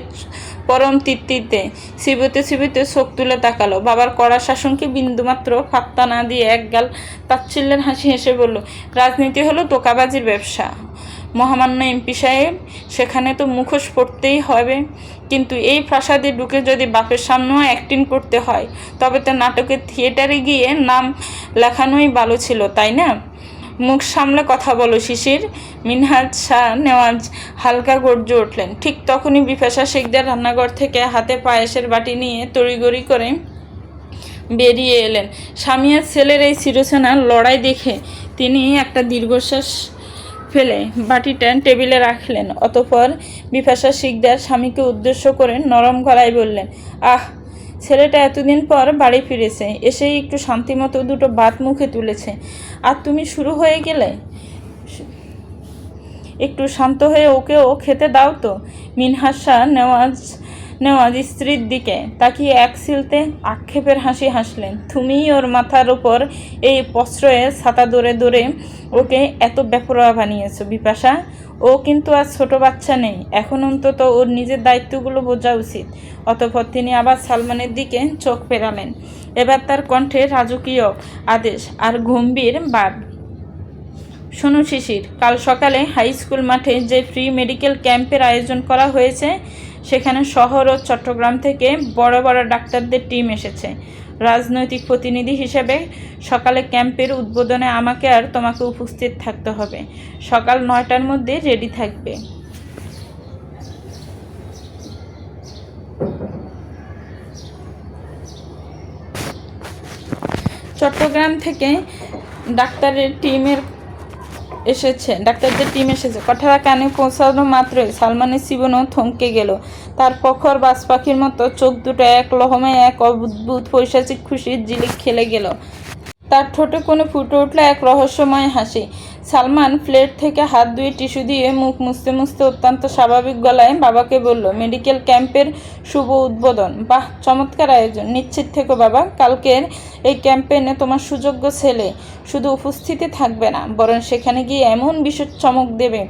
পরম তৃপ্তিতে চিবিতে চোখ তুলে তাকালো। বাবার কড়া শাসনকে বিন্দুমাত্র পাত্তা না দিয়ে একগাল তাচ্ছিল্যের হাসি হেসে বলল, রাজনীতি হলো ধোঁকাবাজির ব্যবসা মহামান্য এমপি সাহেব, সেখানে তো মুখোশ পড়তেই হবে। কিন্তু এই প্রাসাদে ঢুকে যদি বাপের সামনেও অ্যাক্টিং করতে হয়, তবে তো নাটকের থিয়েটারে গিয়ে নাম লেখানোই ভালো ছিল, তাই না? মুখ সামলে কথা বলো শিশির। মিনহাজ শাহ নেওয়াজ হালকা গর্জে উঠলেন। ঠিক তখনই বিপাশা শিকদার রান্নাঘর থেকে হাতে পায়েসের বাটি নিয়ে তড়িগড়ি করে বেরিয়ে এলেন। স্বামী আর ছেলের এই চিরচেনা লড়াই দেখে তিনি একটা দীর্ঘশ্বাস ফেলে বাটিটা টেবিলে রাখলেন। অতঃপর বিপাশা শিকদার স্বামীকে উদ্দেশ্য করে নরম গলায় বললেন, আহ, ছেলেটা এতদিন পর বাড়ি ফিরেছে, এসেই একটু শান্তিমতো দুটো ভাত মুখে তুলেছে, আর তুমি শুরু হয়ে গেলে। একটু শান্ত হয়ে ওকেও খেতে দাও তো। মিনহাজ শাহ নেওয়াজ স্ত্রীর দিকে তাকিয়ে এক সিলতে আক্ষেপের হাসি হাসলেন। তুমিই ওর মাথার উপর এই প্রশ্রয়ে ছাতা দৌড়ে ওকে এত বেপরোয়া বানিয়েছ বিপাশা। ও কিন্তু আর ছোট বাচ্চা নেই, এখন অন্তত ওর নিজের দায়িত্বগুলো বোঝা উচিত। অতঃপর তিনি আবার সালমানের দিকে চোখ ফেরালেন। এবার তার কণ্ঠে রাজকীয় আদেশ আর গম্ভীর বাদ। শোনো শিশির, কাল সকালে হাই স্কুল মাঠে যে ফ্রি মেডিকেল ক্যাম্পের আয়োজন করা হয়েছে, সেখানে শহর ও চট্টগ্রাম থেকে বড় বড় ডাক্তারদের টিম এসেছে। রাজনৈতিক প্রতিনিধি হিসেবে সকালে ক্যাম্পের উদ্বোধনে আমাকে আর তোমাকে উপস্থিত থাকতে হবে। সকাল 9টার মধ্যে রেডি থাকবে। চট্টগ্রাম থেকে ডাক্তারদের টিম এসেছে। কথাটা কানে পৌঁছানো মাত্রই সালমানের জীবনও থমকে গেল। তার প্রখর বাজ পাখির মতো চোখ দুটো এক লহমে এক অদ্ভুত পৈশাচিক খুশির ঝিলিক খেলে গেল। তার ঠোঁটে কোণে ফুটে উঠল এক রহস্যময় হাসি। সালমান প্লেট থেকে হাত ধুয়ে টিস্যু দিয়ে মুখ মুছতে অত্যন্ত স্বাভাবিক গলায় বাবাকে বলল, মেডিকেল ক্যাম্পের শুভ উদ্বোধন। বাহ, চমৎকার আয়োজন। নিশ্চিত থেকো বাবা, কালকের এই ক্যাম্পেইনে তোমার সুযোগ্য ছেলে শুধু উপস্থিতি থাকবে না, বরং সেখানে গিয়ে এমন বিশেষ চমক দেবে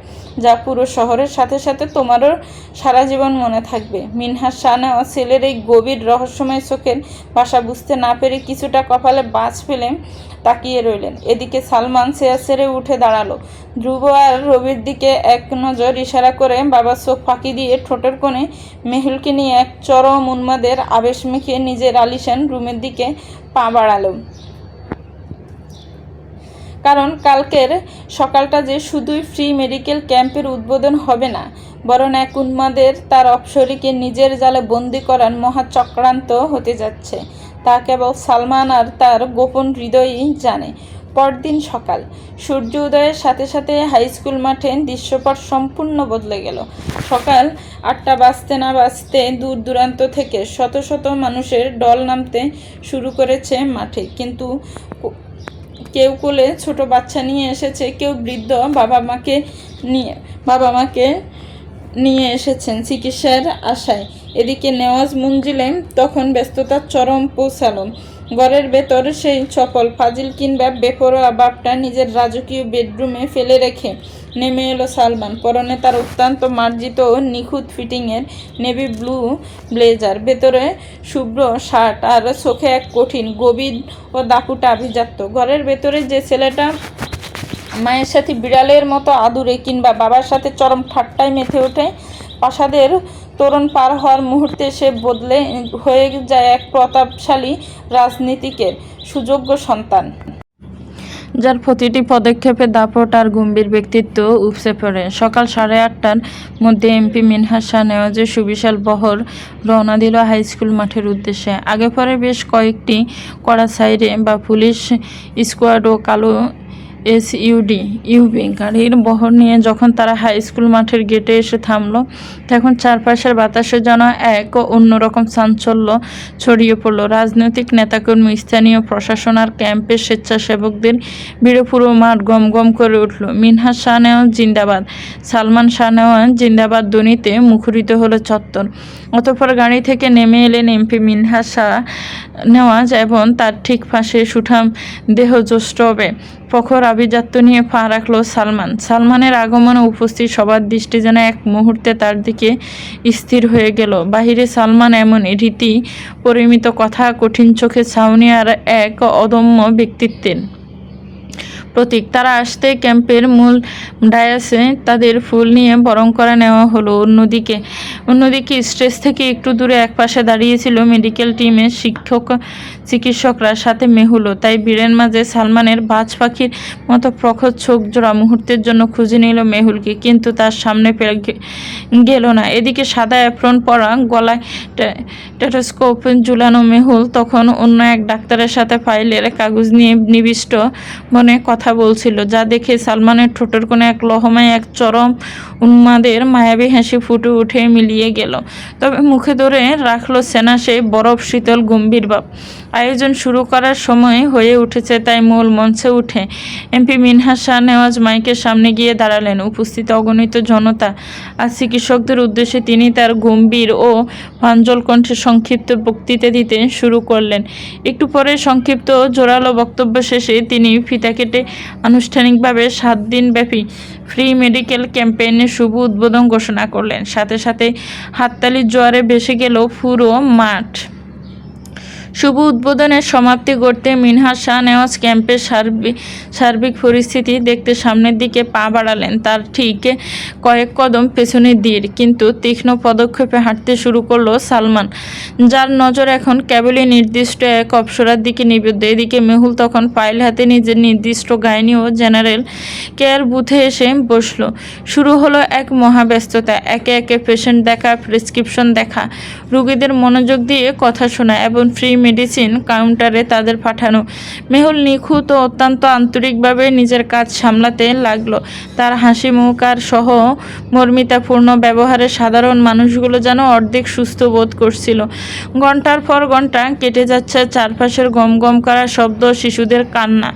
যা পুরো শহরের সাথে সাথে তোমারও সারা জীবন মনে থাকবে। মিনহাজ শাহ নেওয়াজ ছেলের এই গভীর রহস্যময় চোখের ভাষা বুঝতে না পেরে কিছুটা কপালে বাজ ফেলে তাকিয়ে রইলেন। এদিকে সালমান চেয়ার ছেড়ে উঠে দাঁড়ালো। ধ্রুব আর রবির দিকে এক নজর ইশারা করে বাবার চোখ ফাঁকি দিয়ে ঠোঁটের কোণে মেহুলকে নিয়ে এক চরম উন্মাদের আবেশ মেখে নিজের আলিশান রুমের দিকে পা বাড়ালো। কারণ কালকের সকালটা যে শুধুই ফ্রি মেডিকেল ক্যাম্পের উদ্বোধন হবে না, বরং এক উন্মাদের তার অপসরীকে নিজের জালে বন্দি করার মহা চক্রান্ত হতে যাচ্ছে, তা কেবল সালমান আর তার গোপন হৃদয়ই জানে। পরদিন সকাল সূর্য উদয়ের সাথে সাথে হাই স্কুল মাঠে দৃশ্যপট সম্পূর্ণ বদলে গেল। সকাল 8টা বাজতে না বাজতে দূর দূরান্ত থেকে শত শত মানুষের দল নামতে শুরু করেছে মাঠে। কিন্তু কেউ কোলে ছোট বাচ্চা নিয়ে এসেছে, কেউ বৃদ্ধ বাবা মাকে নিয়ে এসেছেন চিকিৎসার আশায়। এদিকে নেওয়াজ মঞ্জিলে তখন ব্যস্ততার চরম পৌঁছালো। ঘরের ভেতর সেই চপল ফাজিল কিংবা বেপরোয়া বাপটা নিজের রাজকীয় বেডরুমে ফেলে রেখে নেমে এলো সালমান। পরনে তার অত্যন্ত মার্জিত নিখুঁত ফিটিংয়ের নেভি ব্লু ব্লেজার, ভেতরে শুভ্র শার্ট আর চোখে এক কঠিন গভীর ও দাপুটা আভিজাত্য। ঘরের ভেতরে যে ছেলেটা মায়ের সাথে বিড়ালের মতো আদুরে কিংবা বাবার সাথে চরম ঠাট্টায় মেতে ওঠে। প্রাসাদের তোরণ পার হওয়ার মুহূর্তে সে বদলে হয়ে যায় এক প্রতাপশালী রাজনীতিকের সুযোগ্য সন্তান, যার প্রতিটি পদক্ষেপে দাপট আর গম্ভীর ব্যক্তিত্ব উপসে পড়ে। সকাল 8:30টার মধ্যে এমপি মিনহাজ শাহনেওয়াজের সুবিশাল বহর রওনা দিল হাই স্কুল মাঠের উদ্দেশ্যে। আগে পরে বেশ কয়েকটি কড়া সাইরে বা পুলিশ স্কোয়াড ও কালো ইউবি গাড়ির বহর নিয়ে যখন তারা হাই স্কুল মাঠের গেটে এসে থামলো, তখন চারপাশের বাতাসে যেন এক অন্যরকম চাঞ্চল্য ছড়িয়ে পড়লো। রাজনৈতিক নেতাকর্মী, স্থানীয় প্রশাসন আর ক্যাম্পের স্বেচ্ছাসেবকদের ভিড়ে পুরো মাঠ গম গম করে উঠল। মিনহাজ শাহনেওয়াজ জিন্দাবাদ, সালমান শাহনেওয়াজ জিন্দাবাদ ধ্বনিতে মুখরিত হলো চত্বর। অতঃপর গাড়ি থেকে নেমে এলেন এমপি মিনহাজ শাহনেওয়াজ এবং তার ঠিক পাশে সুঠাম দেহযৌষ্ঠবে প্রখর আভিজাত্য নিয়ে পা রাখল সালমান। সালমানের আগমনে উপস্থিত সবার দৃষ্টি যেন এক মুহূর্তে তার দিকে স্থির হয়ে গেল। বাহিরে সালমান এমন রীতি পরিমিত কথা, কঠিন চোখে ছাউনি আর এক অদম্য ব্যক্তিত্বের প্রতীক। তারা আসতে ক্যাম্পের মূল ডায়াসে তাদের ফুল নিয়ে বরণ করে নেওয়া হলো। অন্যদিকে স্টেজ থেকে একটু দূরে একপাশে দাঁড়িয়েছিল মেডিকেল টিমের চিকিৎসকরা, সাথে মেহুলও। তাই ভিড়ের মাঝে সালমানের বাজ পাখির মতো প্রখর চোখ জোড়া মুহূর্তের জন্য খুঁজে নিল মেহুলকে, কিন্তু তার সামনে গেল না। এদিকে সাদা অ্যাপ্রন পরা, গলায় টেটোস্কোপ ঝুলানো মেহুল তখন অন্য এক ডাক্তারের সাথে ফাইলের কাগজ নিয়ে নিবিষ্ট মনে কথা বলছিল, যা দেখে সালমানের ঠোঁটের কোণে এক লহমায় এক চরম উন্মাদের মায়াবী হাসি ফুটে উঠে মিলিয়ে গেল। তবে মুখে ধরে রাখলো সেনা সেই বরফ শীতল গম্ভীর ভাব। আয়োজন শুরু করার সময় হয়ে উঠেছে, তাই মূল মঞ্চে উঠে এমপি মিনহাজ শাহনেওয়াজ মাইকের সামনে গিয়ে দাঁড়ালেন। উপস্থিত অগণিত জনতা আর চিকিৎসকদের উদ্দেশ্যে তিনি তার গম্ভীর ও প্রাঞ্জল কণ্ঠে সংক্ষিপ্ত বক্তৃতা দিতে শুরু করলেন। একটু পরে সংক্ষিপ্ত জোরালো বক্তব্য শেষে তিনি ফিতা কেটে আনুষ্ঠানিকভাবে 7 দিনব্যাপী ফ্রি মেডিকেল ক্যাম্পেইনের শুভ উদ্বোধন ঘোষণা করলেন। সাথে সাথে হাততালির জোয়ারে ভেসে গেল পুরো মাঠ। শুভ উদ্বোধনের সমাপ্তি করতে মিনহাজ শাহনেওয়াজ ক্যাম্পের সার্বিক পরিস্থিতি দেখতে সামনের দিকে পা বাড়ালেন। তার ঠিক কয়েক কদম পেছনের দিক কিন্তু তীক্ষ্ণ পদক্ষেপে হাঁটতে শুরু করলো সালমান, যার নজর এখন কেবলই নির্দিষ্ট এক অপসরার দিকে নিবদ্ধ। এদিকে মেহুল তখন ফাইল হাতে নিজের নির্দিষ্ট গাইনি ও জেনারেল কেয়ার বুথে এসে বসলো। শুরু হলো এক মহাব্যস্ততা, একে একে পেশেন্ট দেখা, প্রেসক্রিপশন দেখা, রোগীদের মনোযোগ দিয়ে কথা শোনা এবং ফ্রি মেডিসিন কাউন্টারে তাদের পাঠানো। মেহুল নিখুঁত ও অত্যন্ত আন্তরিকভাবে নিজের কাজ সামলাতে লাগলো। তার হাসি মুখ আর সহমর্মিতাপূর্ণ ব্যবহারে সাধারণ মানুষগুলো যেন অর্ধেক সুস্থ বোধ করছিল। ঘন্টার পর ঘন্টা কেটে যাচ্ছে, চারপাশের গম গম করা শব্দ, শিশুদের কান্না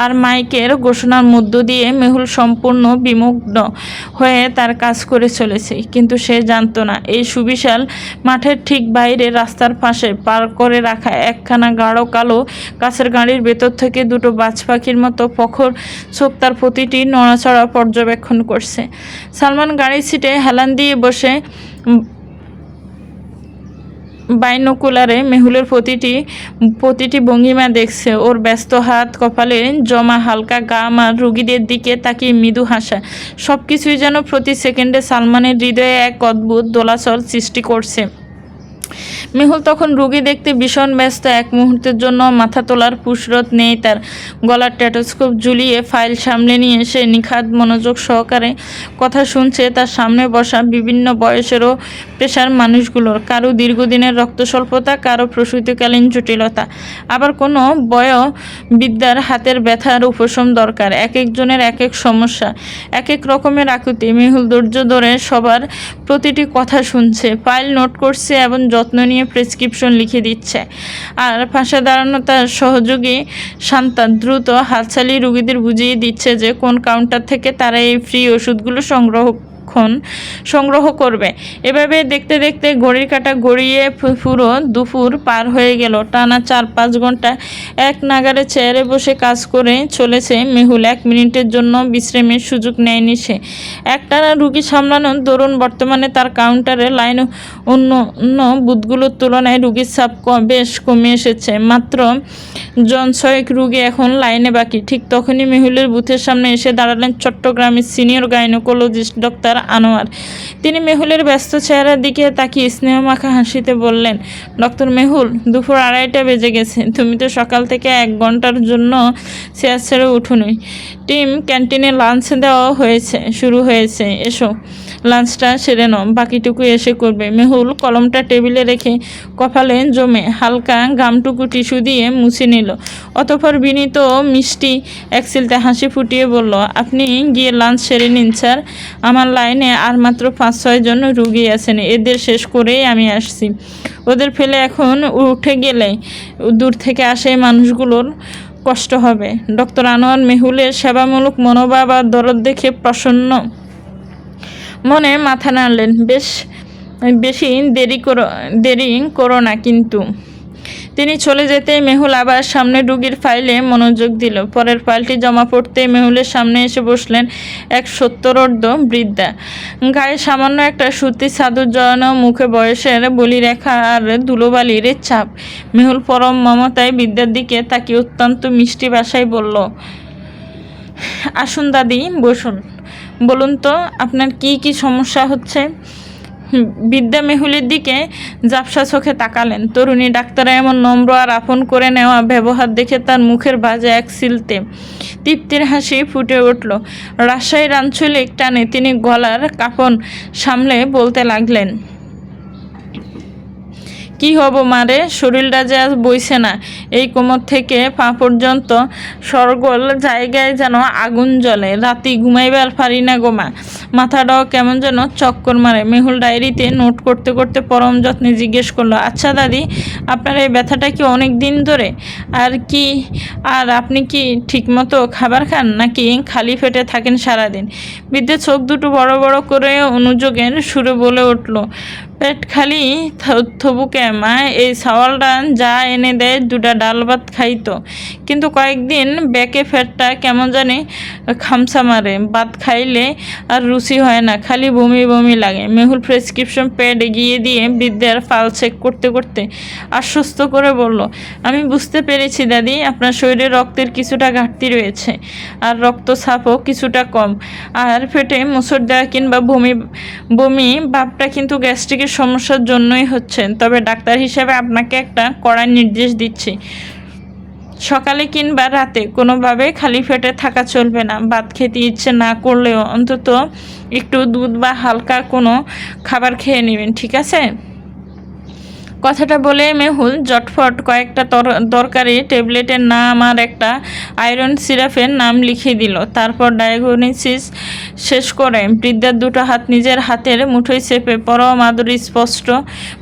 আর মাইকের ঘোষণার মধ্য দিয়ে মেহুল সম্পূর্ণ বিমুগ্ধ হয়ে তার কাজ করে চলেছে। কিন্তু সে জানতো না, এই সুবিশাল মাঠের ঠিক বাইরে রাস্তার পাশে পার করে রাখা একখানা গাঢ় কালো কাছের গাড়ির ভেতর থেকে দুটো বাজ পাখির মতো প্রখর চোখ তার প্রতিটি নড়াচড়া পর্যবেক্ষণ করছে। সালমান গাড়ির সিটে হেলান দিয়ে বসে বাইনোকুলারে মেহুলের প্রতিটি ভঙ্গিমা দেখছে। ওর ব্যস্ত হাত, কপালে জমা হালকা গাম আর রুগীদের দিকে তাকিয়ে মৃদু হাসা, সব কিছুই যেন প্রতি সেকেন্ডে সালমানের হৃদয়ে এক অদ্ভুত দোলাচল সৃষ্টি করছে। মেহুল তখন রুগী দেখতে ভীষণ ব্যস্ত। এক মুহূর্তের জন্য মাথা তোলার ফুসরত নেই তার। গলার টেটোস্কোপ ঝুলিয়ে ফাইল সামলে নিয়ে সে নিখাদ মনোযোগ সহকারে কথা শুনছে তার সামনে বসা বিভিন্ন বয়সের ও পেশার মানুষগুলোর। কারো দীর্ঘদিনের রক্তস্বল্পতা, কারো প্রসূতিকালীন জটিলতা, আবার কোনো বয়োবৃদ্ধার হাতের ব্যথার উপশম দরকার। এক একজনের এক এক সমস্যা, এক এক রকমের আকুতি। মেহুল ধৈর্য ধরে সবার প্রতিটি কথা শুনছে, ফাইল নোট করছে এবং যত্ন নিয়ে প্রেসক্রিপশন লিখে দিচ্ছে। আর পাশে দাঁড়ানো তার সহযোগী শান্তা দ্রুত হাত চালিয়ে রুগীদের বুঝিয়ে দিচ্ছে যে কোন কাউন্টার থেকে তারা এই ফ্রি ওষুধগুলো সংগ্রহ কতক্ষণ সংগ্রহ করবে। এভাবে দেখতে দেখতে ঘড়ির কাঁটা গড়িয়ে পুরো দুপুর পার হয়ে গেল। টানা 4-5 ঘন্টা এক নাগাড়ে চেয়ারে বসে কাজ করে চলেছে মেহুল। 1 মিনিটের জন্য বিশ্রামের সুযোগ নেয়নি সে। একটানা রুগী সামলানোর দরুন বর্তমানে তার কাউন্টারে লাইন অন্য বুথগুলোর তুলনায় রুগীর চাপ বেশ কমে এসেছে। মাত্র জন 6 রুগী এখন লাইনে বাকি। ঠিক তখনই মেহুলের বুথের সামনে এসে দাঁড়ালেন চট্টগ্রামের সিনিয়র গাইনোকোলজিস্ট ডক্টর আনোয়ার। তিনি মেহুলের ব্যস্ত চেহারার দিকে তাকিয়ে স্নেহমাখা হাসিতে বললেন, ডক্টর মেহুল, দুপুর 2:30 বেজে গেছে। তুমি তো সকাল থেকে 1 ঘন্টার জন্য চেয়ার ছেড়ে উঠোনি। টিম ক্যান্টিনে লাঞ্চ দেওয়া শুরু হয়েছে। এসো, লাঞ্চটা সেরে নাও, বাকিটুকু এসে করবে। মেহুল কলমটা টেবিলে রেখে কপালে জমে হালকা ঘামটুকু টিস্যু দিয়ে মুছে নিল। অতঃপর বিনীত মিষ্টি একচিলতে হাসি ফুটিয়ে বলল, আপনি গিয়ে লাঞ্চ সেরে নিন স্যার। আমার লাইনে আর মাত্র 5-6 জন রুগী আছেন, এদের শেষ করেই আমি আসছি। ওদের ফেলে এখন উঠে গেলে দূর থেকে আসে মানুষগুলোর কষ্ট হবে। ডক্টর আনোয়ার মেহুলের সেবামূলক মনোভাব আর দরদ দেখে প্রসন্ন মনে মাথা নাড়লেন। বেশি দেরি করো না কিন্তু। তিনি চলে যেতে মেহুল আবার সামনে রুগীর ফাইলে মনোযোগ দিল। পরের ফাইলটি জমা পড়তে মেহুলের সামনে এসে বসলেন এক 70 বৃদ্ধা। গায়ে সামান্য একটা সুতি চাদর জড়ানো, মুখে বয়সের বলিরেখা আর ধুলোবালির ছাপ। মেহুল পরম মমতায় বৃদ্ধার দিকে তাকিয়ে অত্যন্ত মিষ্টি ভাষায় বলল, আসুন দাদি, বসুন। বলুন তো আপনার কি সমস্যা হচ্ছে? বৃদ্ধা মেহুলের দিকে ঝাপসা চোখে তাকালেন। তরুণী ডাক্তার এমন নম্র আর আপন করে নেওয়া ব্যবহার দেখে তার মুখের ভাঁজে এক সিলতে তৃপ্তির হাসি ফুটে উঠল। রাজশাহীর আঞ্চলিক টানে তিনি গলার কাঁপন সামলে বলতে লাগলেন, কি হব মারে, শরীরটা যে আজ বইছে না। এই কোমর থেকে পা পর্যন্ত সরগোল জায়গায় যেন আগুন জ্বলে। রাতি ঘুমাইবার পারি না গোমা, মাথাটাও কেমন যেন চক্কর মারে। মেহুল ডায়েরিতে নোট করতে করতে পরম যত্নে জিজ্ঞেস করলো, আচ্ছা দাদি, আপনার এই ব্যথাটা কি অনেক দিন ধরে? আর আপনি কি ঠিকমতো খাবার খান নাকি খালি পেটে থাকেন সারাদিন? বৃদ্ধের চোখ দুটো বড় বড় করে অনুযোগের সুরে বলে উঠল, পেট খালি থবুকে মা, এই সাওয়ালটা যা এনে দেয় 2টা ডাল ভাত খাইতো, কিন্তু কয়েকদিন ব্যাকে পেটটা কেমন জানি খামসা মারে। ভাত খাইলে আর রুচি হয় না, খালি বমি বমি লাগে। মেহুল প্রেসক্রিপশন প্যাড এগিয়ে দিয়ে বৃদ্ধের ফাইল চেক করতে করতে আশ্বস্ত করে বলল, আমি বুঝতে পেরেছি দাদি, আপনার শরীরে রক্তের কিছুটা ঘাটতি রয়েছে আর রক্তচাপও কিছুটা কম, আর পেটে মোচড় দেওয়া কিংবা বমি ভাবটা কিন্তু গ্যাস্ট্রিকের সমস্যার জন্যই হচ্ছে। তবে ডাক্তার হিসেবে আপনাকে একটা কড়া নির্দেশ দিচ্ছি, সকালে কিংবা রাতে কোনোভাবে খালি পেটে থাকা চলবে না। ভাত খেতে ইচ্ছে না করলেও অন্তত একটু দুধ বা হালকা কোনো খাবার খেয়ে নেবেন, ঠিক আছে? কথাটা বলে মেহুল জটফট কয়েকটা দরকারি ট্যাবলেটের নাম আর একটা আয়রন সিরাপের নাম লিখে দিল। তারপর ডায়াগনোসিস শেষ করে বৃদ্ধার 2টো হাত নিজের হাতের মুঠোয় চেপে পরম আদর স্পষ্ট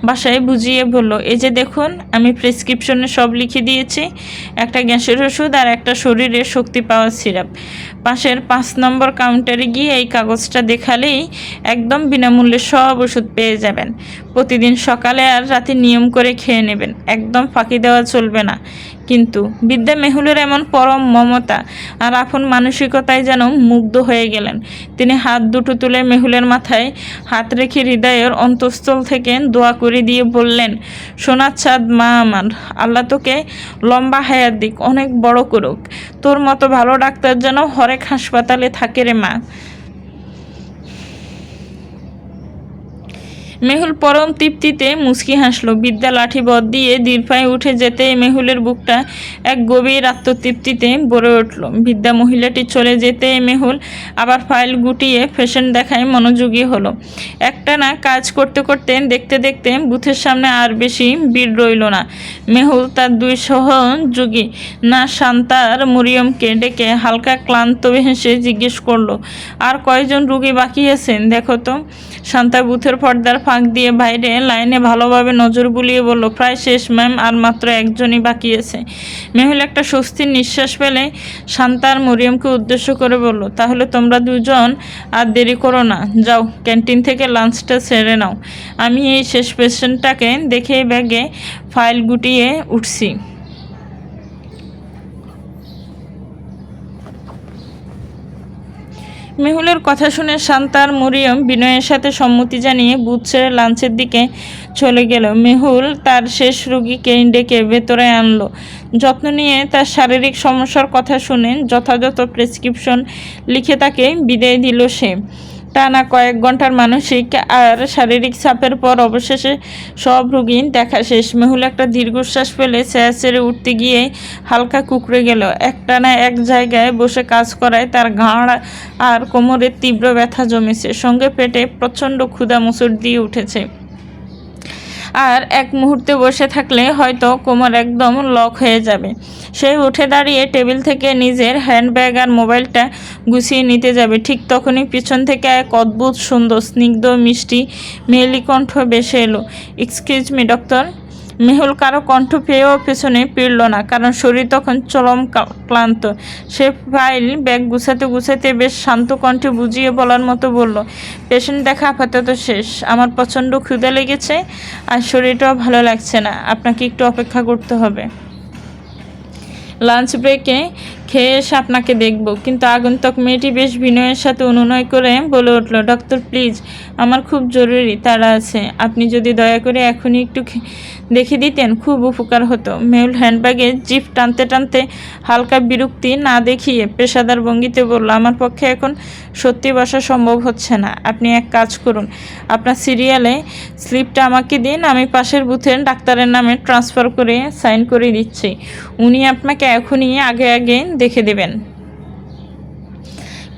ভাষায় বুঝিয়ে বলল, এই যে দেখুন, আমি প্রেসক্রিপশনে সব লিখে দিয়েছি, একটা গ্যাসের ওষুধ আর একটা শরীরে শক্তি পাওয়ার সিরাপ। পাশের 5 নম্বর কাউন্টারে গিয়ে এই কাগজটা দেখালেই একদম বিনামূল্যে সব ওষুধ পেয়ে যাবেন। প্রতিদিন সকালে আর রাতে নিয়ম করে খেয়ে নেবেন, একদম ফাঁকি দেওয়া চলবে না। কিন্তু বৃদ্ধা মেহুলের এমন পরম মমতা আর আপন মানসিকতায় যেন মুগ্ধ হয়ে গেলেন। তিনি হাত দুটো তুলে মেহুলের মাথায় হাত রেখে হৃদয়ের অন্তঃস্থল থেকে দোয়া করে দিয়ে বললেন, সোনার চাঁদ মা আমার, আল্লাহ তোকে লম্বা হায়াত দিক, অনেক বড় করুক। তোর মতো ভালো ডাক্তার যেন হরেক হাসপাতালে থাকে রে মা। মেহুল পরম তৃপ্তিতে মুচকি হাসল। বিদ্যা লাঠি বদ দিয়ে দীর্ঘায় উঠে যেতে মেহুলের বুকটা এক গভীর আত্মতৃপ্তিতে ভরে উঠল। বিদ্যা মহিলাটি চলে যেতে মেহুল আবার ফাইল গুটিয়ে পেশেন্ট দেখায় মনোযোগী হলো। একটানা কাজ করতে করতে দেখতে দেখতে বুথের সামনে আর বেশি ভিড় রইল না। মেহুল তার 2 সহযোগী না শান্তার মরিয়মকে ডেকে হালকা ক্লান্ত হেসে জিজ্ঞেস করলো, আর কয়জন রুগী বাকি আছেন দেখো তো। শান্তা বুথের পর্দার ফাঁক দিয়ে বাইরে লাইনে ভালোভাবে নজর বুলিয়ে বলল, প্রায় শেষ ম্যাম, আর মাত্র একজনই বাকি আছে। মেহুল একটা স্বস্তির নিঃশ্বাস ফেলে শান্তা আর মরিয়মকে উদ্দেশ্য করে বলল, তাহলে তোমরা দুজন আর দেরি করো না, যাও ক্যান্টিন থেকে লাঞ্চটা সেরে নাও। আমি এই শেষ পেশেন্টটাকে দেখে ব্যাগে ফাইল গুটিয়ে উঠছি। মেহুলের কথা শুনে শান্তা আর মরিয়ম বিনয়ের সাথে সম্মতি জানিয়ে বুথ ছেড়ে লাঞ্চের দিকে চলে গেল। মেহুল তার শেষ রুগীকে ডেকে ভেতরে আনলো। যত্ন নিয়ে তার শারীরিক সমস্যার কথা শুনে যথাযথ প্রেসক্রিপশন লিখে তাকে বিদায় দিল সে। টানা কয়েক ঘন্টার মানসিক আর শারীরিক চাপের পর অবশেষে সব রুগী দেখা শেষ। মেহুল একটা দীর্ঘশ্বাস ফেলে চেয়ার ছেড়ে উঠতে গিয়ে হালকা কুঁকড়ে গেল। একটানা এক জায়গায় বসে কাজ করায় তার ঘাড় আর কোমরের তীব্র ব্যথা জমেছে, সঙ্গে পেটে প্রচণ্ড ক্ষুধা মুসুর দিয়ে উঠেছে। আর এক মুহূর্তে বসে থাকলে হয়তো কোমর একদম লক হয়ে যাবে। সে উঠে দাঁড়িয়ে টেবিল থেকে নিজের হ্যান্ডব্যাগ আর মোবাইলটা গুছিয়ে নিতে যাবে, ঠিক তখনই পিছন থেকে এক অদ্ভুত সুন্দর স্নিগ্ধ মিষ্টি মেয়েলি কণ্ঠ ভেসে এলো। Excuse me doctor. মেহুল কারো কণ্ঠ পেয়েও পেছনে ফিরল না, কারণ শরীর তখন চরম ক্লান্ত। সে ফাইল ব্যাগ গুছাতে গুছাতে বেশ শান্ত কণ্ঠে বুঝিয়ে বলার মতো বলল, পেশেন্ট দেখা আপাতত শেষ। আমার প্রচণ্ড ক্ষুধা লেগেছে আর শরীরটাও ভালো লাগছে না, আপনাকে একটু অপেক্ষা করতে হবে। লাঞ্চ ব্রেকে খেয়ে এসে আপনাকে দেখব। কিন্তু আগন্তুক মেয়েটি বেশ বিনয়ের সাথে অনুনয় করে বলে উঠল, ডক্টর প্লিজ, আমার খুব জরুরি তাড়া আছে, আপনি যদি দয়া করে এখনই একটু দেখে দিতেন খুব উপকার হতো। মেহুল হ্যান্ডব্যাগে জিপ টানতে টানতে হালকা বিরক্তি না দেখিয়ে পেশাদার ভঙ্গিতে বলল, আমার পক্ষে এখন সত্যি বসা সম্ভব হচ্ছে না। আপনি এক কাজ করুন, আপনার সিরিয়ালে স্লিপটা আমাকে দিন, আমি পাশের বুথের ডাক্তারের নামে ট্রান্সফার করে সাইন করে দিচ্ছি। উনি আপনাকে এখনই আগে আগে দেখে দেবেন।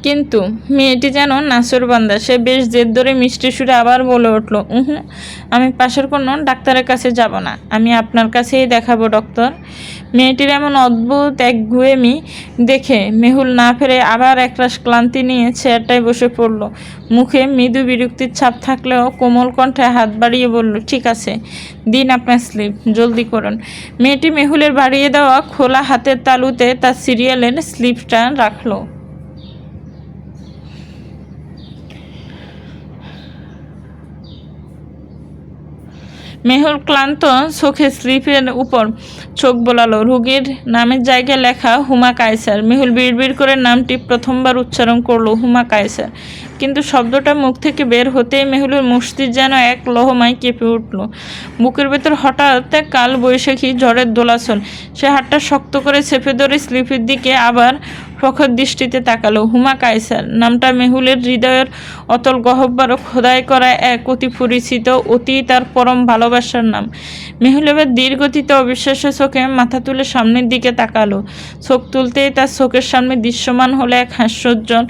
কিন্তু মেয়েটি যেন নাছোড়বান্দা। সে বেশ জেদ ধরে মিষ্টি সুরে আবার বলে উঠল, আমি পাশের কোনো ডাক্তারের কাছে যাব না, আমি আপনার কাছেই দেখাবো ডক্টর। মেয়েটির এমন অদ্ভুত একগুঁয়েমি দেখে মেহুল না ফেরে আবার একরাশ ক্লান্তি নিয়ে চেয়ারটায় বসে পড়ল। মুখে মৃদু বিরক্তির ছাপ থাকলেও কোমল কণ্ঠে হাত বাড়িয়ে বলল, ঠিক আছে, দিন আপনার স্লিপ, জলদি করুন। মেয়েটি মেহুলের বাড়িয়ে দেওয়া খোলা হাতের তালুতে তার সিরিয়ালের স্লিপটা রাখলো। মেহুল ক্লান্ত চোখে স্লিপের উপর চোখ বোলালো। রোগীর নামের জায়গায় লেখা হুমা কায়সার। মেহুল বিড়বিড় করে নামটি প্রথমবার উচ্চারণ করলো, হুমা কায়সার। কিন্তু শব্দটা মুখ থেকে বের হতেই মেহুলের মস্তিষ্ক যেন এক লহমায় কেঁপে উঠল। বুকের ভেতর হঠাৎ কাল বৈশাখী ঝড়ের দোলাচল। সে হাতটা শক্ত করে চেপে ধরে স্লিপের দিকে আবার প্রখর দৃষ্টিতে তাকালো। হুমা কায়সার নামটা মেহুলের হৃদয়ের অতল গহ্বর খোদাই করা এক অতি পরিচিত, অতি তার পরম ভালোবাসার নাম। মেহুল এবার দীর্ঘতিতে অবিশ্বাস্য চোখে মাথা তুলে সামনের দিকে তাকালো। চোখ তুলতেই তার চোখের সামনে দৃশ্যমান হলো এক হাস্যোজ্জ্বল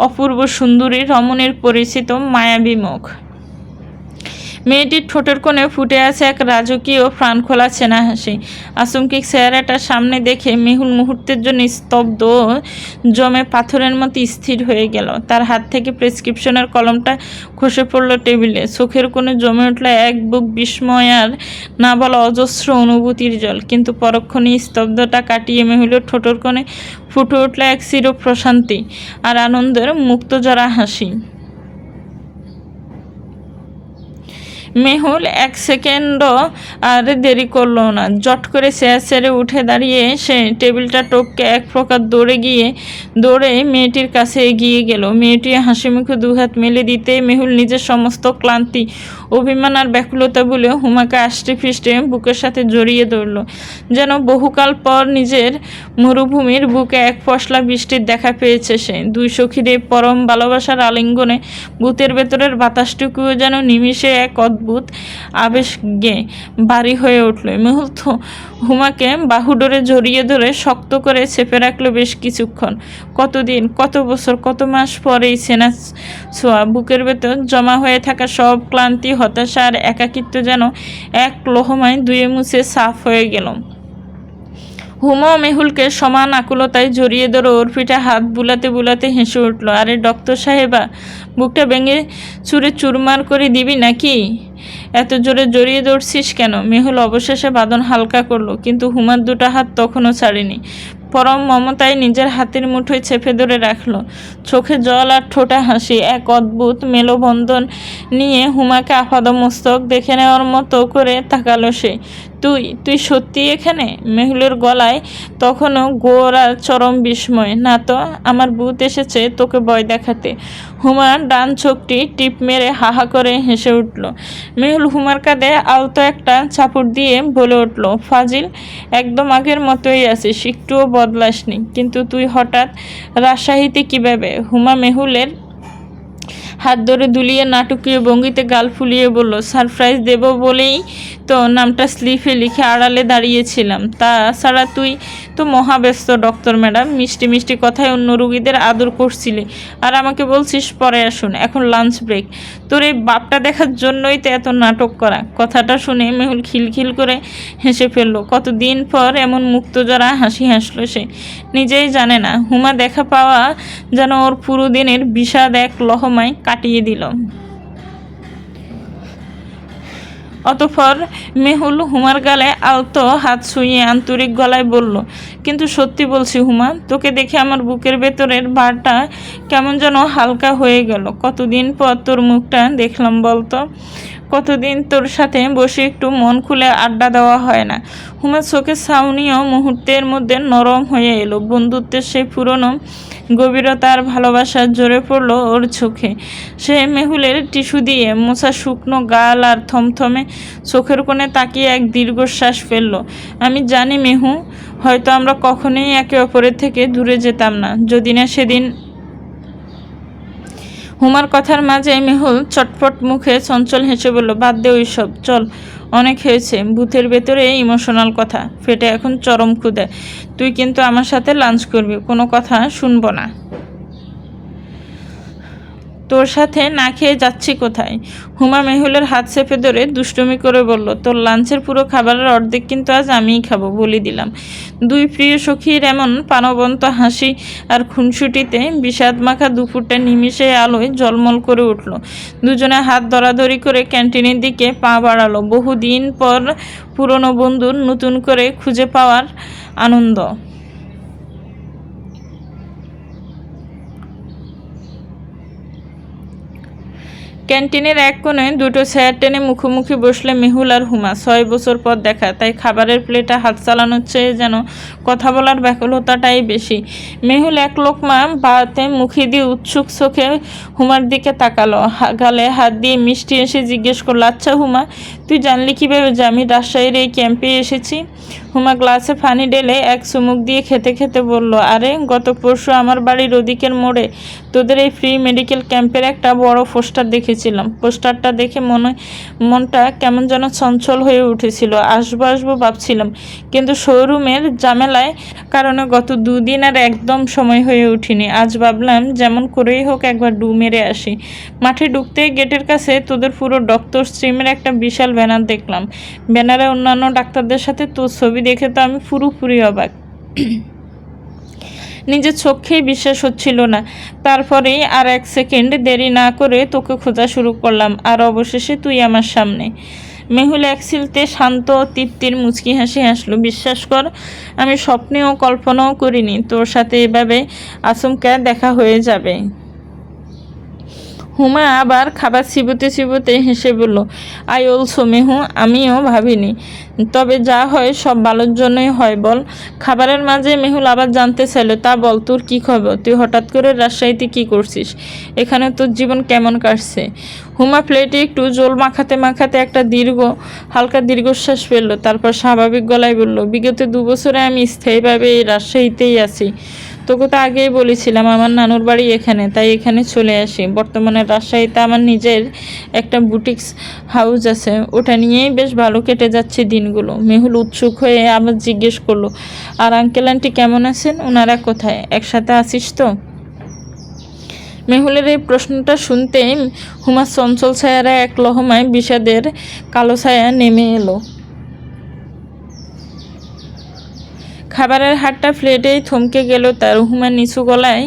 অপূর্ব সুন্দরী রমণীর পরিচিত মায়াবী মুখ। মেয়েটির ঠোঁটের কোণে ফুটে আছে এক রাজকীয় প্রাণখোলা চেনা হাসি। আচমকিক চেহারাটার সামনে দেখে মেহুল মুহূর্তের জন্য স্তব্ধ, জমে পাথরের মতো স্থির হয়ে গেল। তার হাত থেকে প্রেসক্রিপশনের কলমটা খসে পড়ল টেবিলে। চোখের কোণে জমে উঠল এক বুক বিস্ময় আর না বলা অজস্র অনুভূতির জল। কিন্তু পরক্ষণেই স্তব্ধতা কাটিয়ে মেহুলের ঠোঁটের কোণে ফুটে উঠল এক চির প্রশান্তি আর আনন্দের মুক্তজরা হাসি। মেহুল এক সেকেন্ডও আর দেরি করল না। জট করে চেয়ার ছেড়ে উঠে দাঁড়িয়ে সে টেবিলটা টপকে এক প্রকার দৌড়ে মেয়েটির কাছে এগিয়ে গেল। মেয়েটি হাসি মুখে দুহাত মেলে দিতে মেহুল নিজের সমস্ত ক্লান্তি, অভিমান আর ব্যাকুলতা বলে হুমাকে আষ্টে ফিষ্টে বুকের সাথে জড়িয়ে ধরল। যেন বহুকাল পর নিজের মরুভূমির বুকে এক পশলা বৃষ্টির দেখা পেয়েছে সে। দুই সখীর এই পরম ভালোবাসার আলিঙ্গনে বুতের ভেতরের বাতাসটুকুও যেন নিমিষে এক অদ্ভুত আবেশে ভারী হয়ে উঠল। মেহুল হুমাকে বাহুডোরে জড়িয়ে ধরে শক্ত করে চেপে রাখলো বেশ কিছুক্ষণ। কতদিন, কত বছর, কত মাস পরে এই চেনা ছোঁয়া। বুকের ভেতর জমা হয়ে থাকা সব ক্লান্তি, হতাশা আর একাকিত্ব যেন এক লহমায় ধুয়ে মুছে সাফ হয়ে গেল। হুমা মেহুলকে সমান আকুলতায় জড়িয়ে ধরে ওর পিঠে হাত বুলাতে বুলাতে হেসে উঠল। আরে ডক্টর সাহেবা, বুকটা ভেঙে চুরে চুরমার করে দিবি নাকি? এত জোরে জড়িয়ে ধরছিস কেন? মেহুল অবশেষে বাঁধন হালকা করলো, কিন্তু হুমার দুটা হাত তখনও ছাড়েনি। পরম মমতায় নিজের হাতের মুঠোয় চেপে ধরে রাখলো। চোখে জল আর ঠোঁটে হাসি, এক অদ্ভুত মেলবন্ধন নিয়ে হুমাকে আপাদমস্তক দেখে নেওয়ার মতো করে তাকালো সে। তুই তুই সত্যি এখানে? মেহুলের গলায় তখনও গোর আর চরম বিস্ময়। না তো, আমার ভূত এসেছে তোকে ভয় দেখাতে। হুমার ডান চোখটি টিপ মেরে হাহা করে হেসে উঠল। মেহুল হুমার কাঁধে আলতো একটা চাপড় দিয়ে বলে উঠল, ফাজিল, একদম আগের মতোই আছিস, একটুও বদলাসনি। কিন্তু তুই হঠাৎ রাজশাহীতে কীভাবে? হুমা মেহুলের হাত ধরে দুলিয়ে নাটকীয় ভঙ্গিতে গাল ফুলিয়ে বলল, সারপ্রাইজ দেব বলেই তো নামটা স্লিপে লিখে আড়ালে দাঁড়িয়েছিলাম। তাছাড়া তুই তো মহাব্যস্ত ডক্টর ম্যাডাম, মিষ্টি মিষ্টি কথায় অন্য রুগীদের আদর করছিলি, আর আমাকে বলছিস পরে আসুন, এখন লাঞ্চ ব্রেক। তোর এই বাপটা দেখার জন্যই তো এত নাটক করা। কথাটা শুনে মেহুল খিলখিল করে হেসে ফেললো। কতদিন পর এমন মুক্তজরা হাসি হাসলো সে, নিজেই জানে না। হুমা দেখা পাওয়া যেন ওর পুরো দিনের বিষাদ এক লহমায় কাটিয়ে দিল। অতঃপর মেহুল হুমার গালে আলতো হাত ছুঁয়ে আন্তরিক গলায় বলল, কিন্তু সত্যি বলছি হুমা, তোকে দেখে আমার বুকের ভেতরের ভারটা কেমন যেন হালকা হয়ে গেল। কতদিন পর তোর মুখটা দেখলাম বলতো? কতদিন তোর সাথে বসে একটু মন খুলে আড্ডা দেওয়া হয় না। হুমার চোখের ছাউনিও মুহূর্তের মধ্যে নরম হয়ে এলো। বন্ধুত্বের সেই পুরনো গভীরতা আর ভালোবাসা ঝরে পড়ল ওর চোখে। সে মেহুলের টিস্যু দিয়ে মোছা শুকনো গাল আর থমথমে চোখের কোণে তাকিয়ে এক দীর্ঘশ্বাস ফেলল। আমি জানি মেহু, হয়তো আমরা কখনোই একে অপরের থেকে দূরে যেতাম না, যদি না সেদিন। হুমার কথার মাঝে মেহুল চটপট মুখে চঞ্চল হেসে বলল, বাদ দে ওইসব, চল, অনেক হয়েছে। ভূতের ভেতরে ইমোশনাল কথা, ফেটে এখন চরম ক্ষুদে। তুই কিন্তু আমার সাথে লাঞ্চ করবি, কোনো কথা শুনবো না। তোর সাথে না খেয়ে যাচ্ছি কোথায়? হুমা মেহুলের হাত চেপে ধরে দুষ্টুমি করে বলল, তোর লাঞ্চের পুরো খাবারের অর্ধেক কিন্তু আজ আমিই খাবো, বলে দিলাম। দুই প্রিয় সখীর এমন প্রাণবন্ত হাসি আর খুনসুটিতে বিষাদ মাখা দুপুরটা নিমিষে আলোয় জলমল করে উঠল। দুজনে হাত ধরাধরি করে ক্যান্টিনের দিকে পা বাড়ালো। বহুদিন পর পুরনো বন্ধুর নতুন করে খুঁজে পাওয়ার আনন্দ। ক্যান্টিনের এক কোণে দুটো চেয়ার টেনে মুখোমুখি বসলে মেহুল আর হুমা। 6 বছর পর দেখা, তাই খাবারের প্লেটে হাত চালানোর চেয়ে যেন কথা বলার ব্যাকুলতাটাই বেশি। মেহুল এক লোকমা ভাতে মুখে দিয়ে উৎসুক চোখে হুমার দিকে তাকালো। গালে হাত দিয়ে মিষ্টি এসে জিজ্ঞেস করলো, আচ্ছা হুমা, তুই জানলি কীভাবে যে আমি রাজশাহীর এই ক্যাম্পে এসেছি? হুমা গ্লাসে পানি ঢেলে এক চুমুক দিয়ে খেতে খেতে বলল, আরে গত পরশু আমার বাড়ির ওদিকের মোড়ে তোদের এই ফ্রি মেডিকেল ক্যাম্পের একটা বড় পোস্টার দেখেছিলাম। পোস্টারটা দেখে মনটা কেমন যেন চঞ্চল হয়ে উঠেছিল। আসবো আসবো ভাবছিলাম, কিন্তু শোরুমের ঝামেলায় কারণে গত 2 দিন আর একদম সময় হয়ে উঠিনি। আজ ভাবলাম যেমন করেই হোক একবার ডু মেরে আসি। মাঠে ঢুকতেই গেটের কাছে তোদের পুরো ডক্টর স্ট্রিমের একটা বিশাল ব্যানার দেখলাম। ব্যানারে অন্যান্য ডাক্তারদের সাথে তোর ছবি দেখে তো আমি পুরোপুরি অবাক। নিজের চোখেই বিশ্বাস হচ্ছিল না। তারপরেই আর 1 সেকেন্ড দেরি না করে তোকে খোঁজা শুরু করলাম, আর অবশেষে তুই আমার সামনে। মেহুল এক সিলতে শান্ত তৃপ্তির মুচকি হাসি হাসলো। বিশ্বাস কর, আমি স্বপ্নেও কল্পনাও করিনি তোর সাথে এভাবে আচমকা দেখা হয়ে যাবে। হুমা আবার খাবার চিবোতে চিবোতে হেসে বলল, আই অলসো মেহু, আমিও ভাবিনি। তবে যা হয় সব ভালোর জন্যই হয় বল। খাবারের মাঝে মেহুল আবার জানতে চাইল, তা বল, তোর কী খবর? তুই হঠাৎ করে রাজশাহীতে কী করছিস? এখানে তোর জীবন কেমন কাটছে? হুমা প্লেটে একটু জল মাখাতে মাখাতে একটা হালকা দীর্ঘশ্বাস ফেললো। তারপর স্বাভাবিক গলায় বলল, বিগত 2 বছরে আমি স্থায়ীভাবে এই রাজশাহীতেই আছি। তোকে তো আগেই বলেছিলাম আমার নানুর বাড়ি এখানে, তাই এখানে চলে আসি। বর্তমানে রাজশাহীতে আমার নিজের একটা বুটিক্স হাউস আছে, ওটা নিয়েই বেশ ভালো কেটে যাচ্ছে দিনগুলো। মেহুল উৎসুক হয়ে আবার জিজ্ঞেস করলো, আর আঙ্কেল আন্টি কেমন আছেন? ওনারা কোথায়? একসাথে আছিস তো? মেহুলের এই প্রশ্নটা শুনতে হুমার চঞ্চল ছায়ারা এক লহমায় বিষাদের কালো ছায়া নেমে এলো। খাবারের হাটটা প্লেটেই থমকে গেল তার। হুমা নিচু গলায়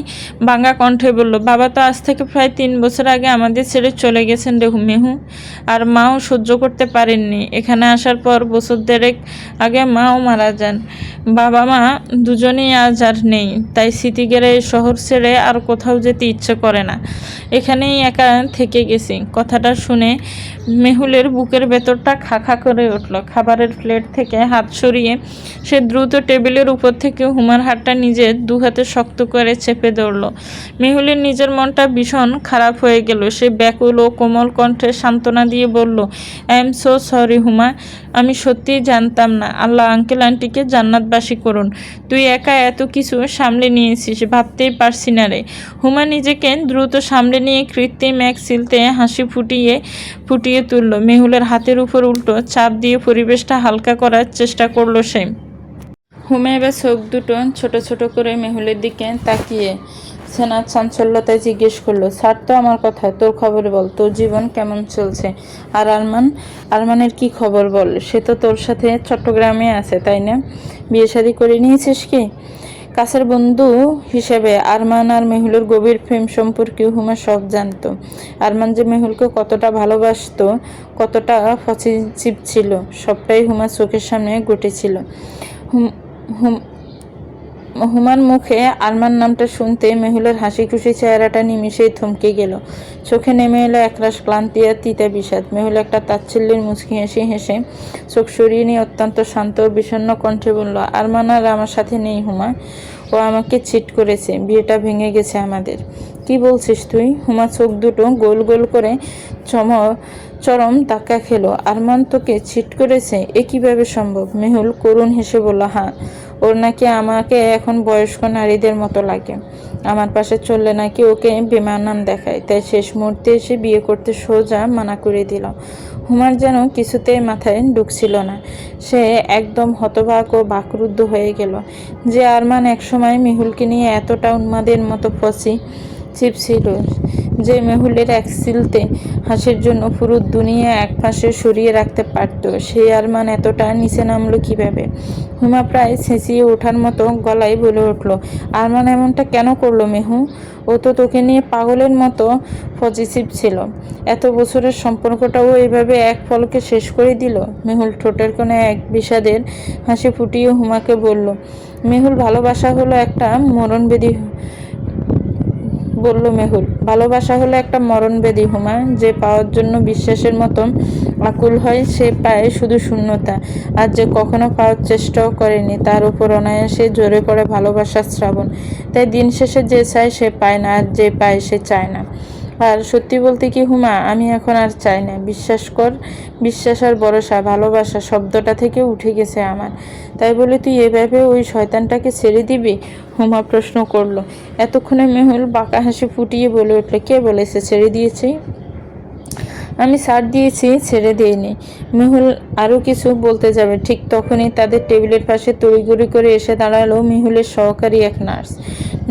ভাঙা কণ্ঠে বলল, বাবা তো আজ থেকে প্রায় 3 বছর আগে আমাদের ছেড়ে চলে গেছেন রে মেহু। আর মাও সহ্য করতে পারেননি। এখানে আসার পর বছর 1.5 আগে মাও মারা যান। বাবা মা দুজনেই আজ আর নেই। তাই স্মৃতিগেরা এই শহর ছেড়ে আর কোথাও যেতে ইচ্ছে করে না। এখানেই একা থেকে গেছি। কথাটা শুনে মেহুলের বুকের ভেতরটা খা খা করে উঠল। খাবারের প্লেট থেকে হাত সরিয়ে সে দ্রুত টেবিলের উপর থেকে হুমার হাতটা নিজের 2 হাতে শক্ত করে চেপে ধরল। মেহুলের নিজের মনটা ভীষণ খারাপ হয়ে গেল। সে ব্যাকুল ও কোমল কণ্ঠে সান্ত্বনা দিয়ে বলল, আই এম সো সরি হুমা, আমি সত্যিই জানতাম না। আল্লাহ আঙ্কেল আন্টিকে জান্নাতবাসী করুন। তুই একা এত কিছু সামলে নিয়েছিস, ভাবতেই পারছি না রে। হুমা নিজেকে দ্রুত সামলে নিয়ে কৃত্রিম এক সিলতে হাসি ফুটিয়ে তুলল। মেহুলের হাতের উপর উল্টো চাপ দিয়ে পরিবেশটা হালকা করার চেষ্টা করল সে। হুমা এবার চোখ দুটো ছোট ছোট করে মেহুলের দিকে তাকিয়ে সেনার চাঞ্চল্যতায় জিজ্ঞেস করলো, স্যার তো আমার কথা, তোর খবর বল, তোর জীবন কেমন চলছে? আর আরমানের কি খবর বল? সে তো তোর সাথে চট্টগ্রামে আছে, তাই না? বিয়ে শাদী করে নিয়েছিস কি? কাছের বন্ধু হিসেবে আরমান আর মেহুলের গভীর প্রেম সম্পর্কে হুমা সব জানত। আরমান যে মেহুলকে কতটা ভালোবাসতো, কতটা পজিটিভ ছিল, সবটাই হুমার চোখের সামনে ঘটেছিল। হুমার মুখে আরমান নামটা শুনতে মেহুলের হাসি খুশি চেহারাটা নিমিষেই থমকে গেল। চোখে নেমে এলো একরাশ ক্লান্তি আর তিতা বিষাদ। মেহুল একটা তাচ্ছিল্যের মুচকি হেসে চোখ সরিয়ে নিয়ে অত্যন্ত শান্ত ও বিষণ্ণ কণ্ঠে বলল, আরমান আর আমার সাথে নেই হুমা। ও আমাকে চিট করেছে, বিয়েটা ভেঙে গেছে আমাদের। কি বলছিস তুই? হুমা চোখ দুটো গোল গোল করে চরম ধাক্কা খেলো। আরমান তোকে চিট করেছে? এ কিভাবে সম্ভব? মেহুল করুণ হেসে বলল, হ্যাঁ, ওর নাকি আমাকে এখন বয়স্ক নারীদের মতো লাগে। আমার পাশে চললে নাকি ওকে বেমানান দেখায়, তাই শেষ মুহূর্তে এসে বিয়ে করতে সোজা মানা করে দিল। হুমার যেন কিছুতেই মাথায় ঢুকছিল না। সে একদম হতবাক ও বাকরুদ্ধ হয়ে গেল। যে আরমান একসময় মেহুলকে নিয়ে এতটা উন্মাদের মতো চিপছিল, যে মেহুলের এক সিলতে হাসির জন্য পুরো দুনিয়া এক পাশে সরিয়ে রাখতে পারত, সেই আরমান এতটা নিচে নামলো কিভাবে? হুমা প্রায় চেঁচিয়ে ওঠার মতো গলায় বলে উঠল, আরমান এমনটা কেন করলো মেহু? ও তো তোকে নিয়ে পাগলের মতো পজিটিভ ছিল। এত বছরের সম্পর্কটাও এইভাবে এক পলকে শেষ করে দিল। মেহুল ঠোঁটের কোণে এক বিষাদের হাসি ফুটিয়ে হুমাকে বলল, মেহুল ভালোবাসা হলো একটা মরণবেদী হুমা। যে পাওয়ার জন্য বিশ্বাসের মতো আকুল হয়, সে পায় শুধু শূন্যতা। আর যে কখনো পাওয়ার চেষ্টাও করেনি, তার উপর অনায়াসে ঝরে পড়ে ভালোবাসার শ্রাবণ। তাই দিন শেষে যে চায় সে পায় না, আর যে পায় সে চায় না। আর সত্যি বলতে কি হুমা, আমি এখন আর চাই না। বিশ্বাস কর, বিশ্বাস আর ভরসা, ভালোবাসা শব্দটা থেকে উঠে গেছে আমার। তাই বলে তুই এভাবে ওই শয়তানটাকে ছেড়ে দিবি? হুমা প্রশ্ন করলো। এতক্ষণে মেহুল বাঁকা হাসি ফুটিয়ে বলে উঠল, কে বলেছে ছেড়ে দিয়েছি? আমি ছাড় দিয়েছি, ছেড়ে দিইনি। মেহুল আরও কিছু বলতে যাবে, ঠিক তখনই তাদের টেবিলের পাশে তড়িঘড়ি করে এসে দাঁড়ালো মেহুলের সহকারী এক নার্স।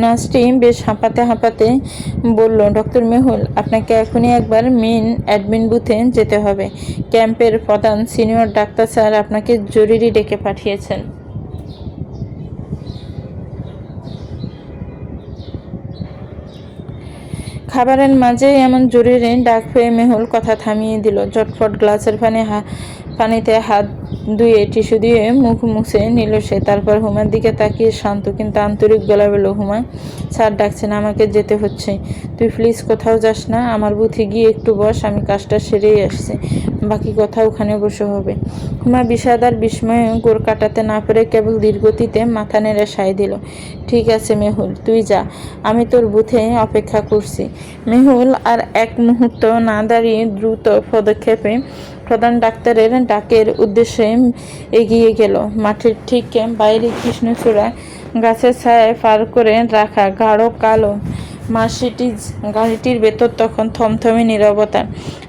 নার্সটি বেশ হাঁপাতে বলল, ডক্টর মেহুল, আপনাকে এখনই একবার মেইন অ্যাডমিন বুথে যেতে হবে। ক্যাম্পের প্রধান সিনিয়র ডাক্তার স্যার আপনাকে জরুরি ডেকে পাঠিয়েছেন। খাবারের মাঝে এমন জরুরি ডাক পেয়ে মেহুল কথা থামিয়ে দিল। ঝটফট গ্লাসের পানিতে হাত ধুয়ে টিস্যু দিয়ে মুখ মুছে নিল সে। তারপর হুমার দিকে তাকিয়ে শান্ত কিন্তু আন্তরিক গলায় বলল, হুমা, স্যার ডাকছেন, আমাকে যেতে হচ্ছে। তুই প্লিজ কোথাও যাস না, আমার বুথে গিয়ে একটু বস, আমি কাজটা সেরেই আসছি। বাকি কথা ওখানে বসে হবে। হুমা বিষাদ আর বিস্ময়ে গোড় কাটাতে না পেরে কেবল ধীরগতিতে মাথা নেড়ে সায় দিল। ঠিক আছে মেহুল, তুই যা, আমি তোর বুথে অপেক্ষা করছি। মেহুল আর এক মুহূর্ত না দাঁড়িয়ে দ্রুত পদক্ষেপে প্রধান ডাক্তারের ডাকের উদ্দেশ্যে এগিয়ে গেল। মাঠের ঠিক বাইরে কৃষ্ণচূড়া গাছের ছায়ায় পার করে রাখা গাঢ় কালো মার্সিডিজ গাড়িটির ভেতর তখন থমথমে নীরবতা।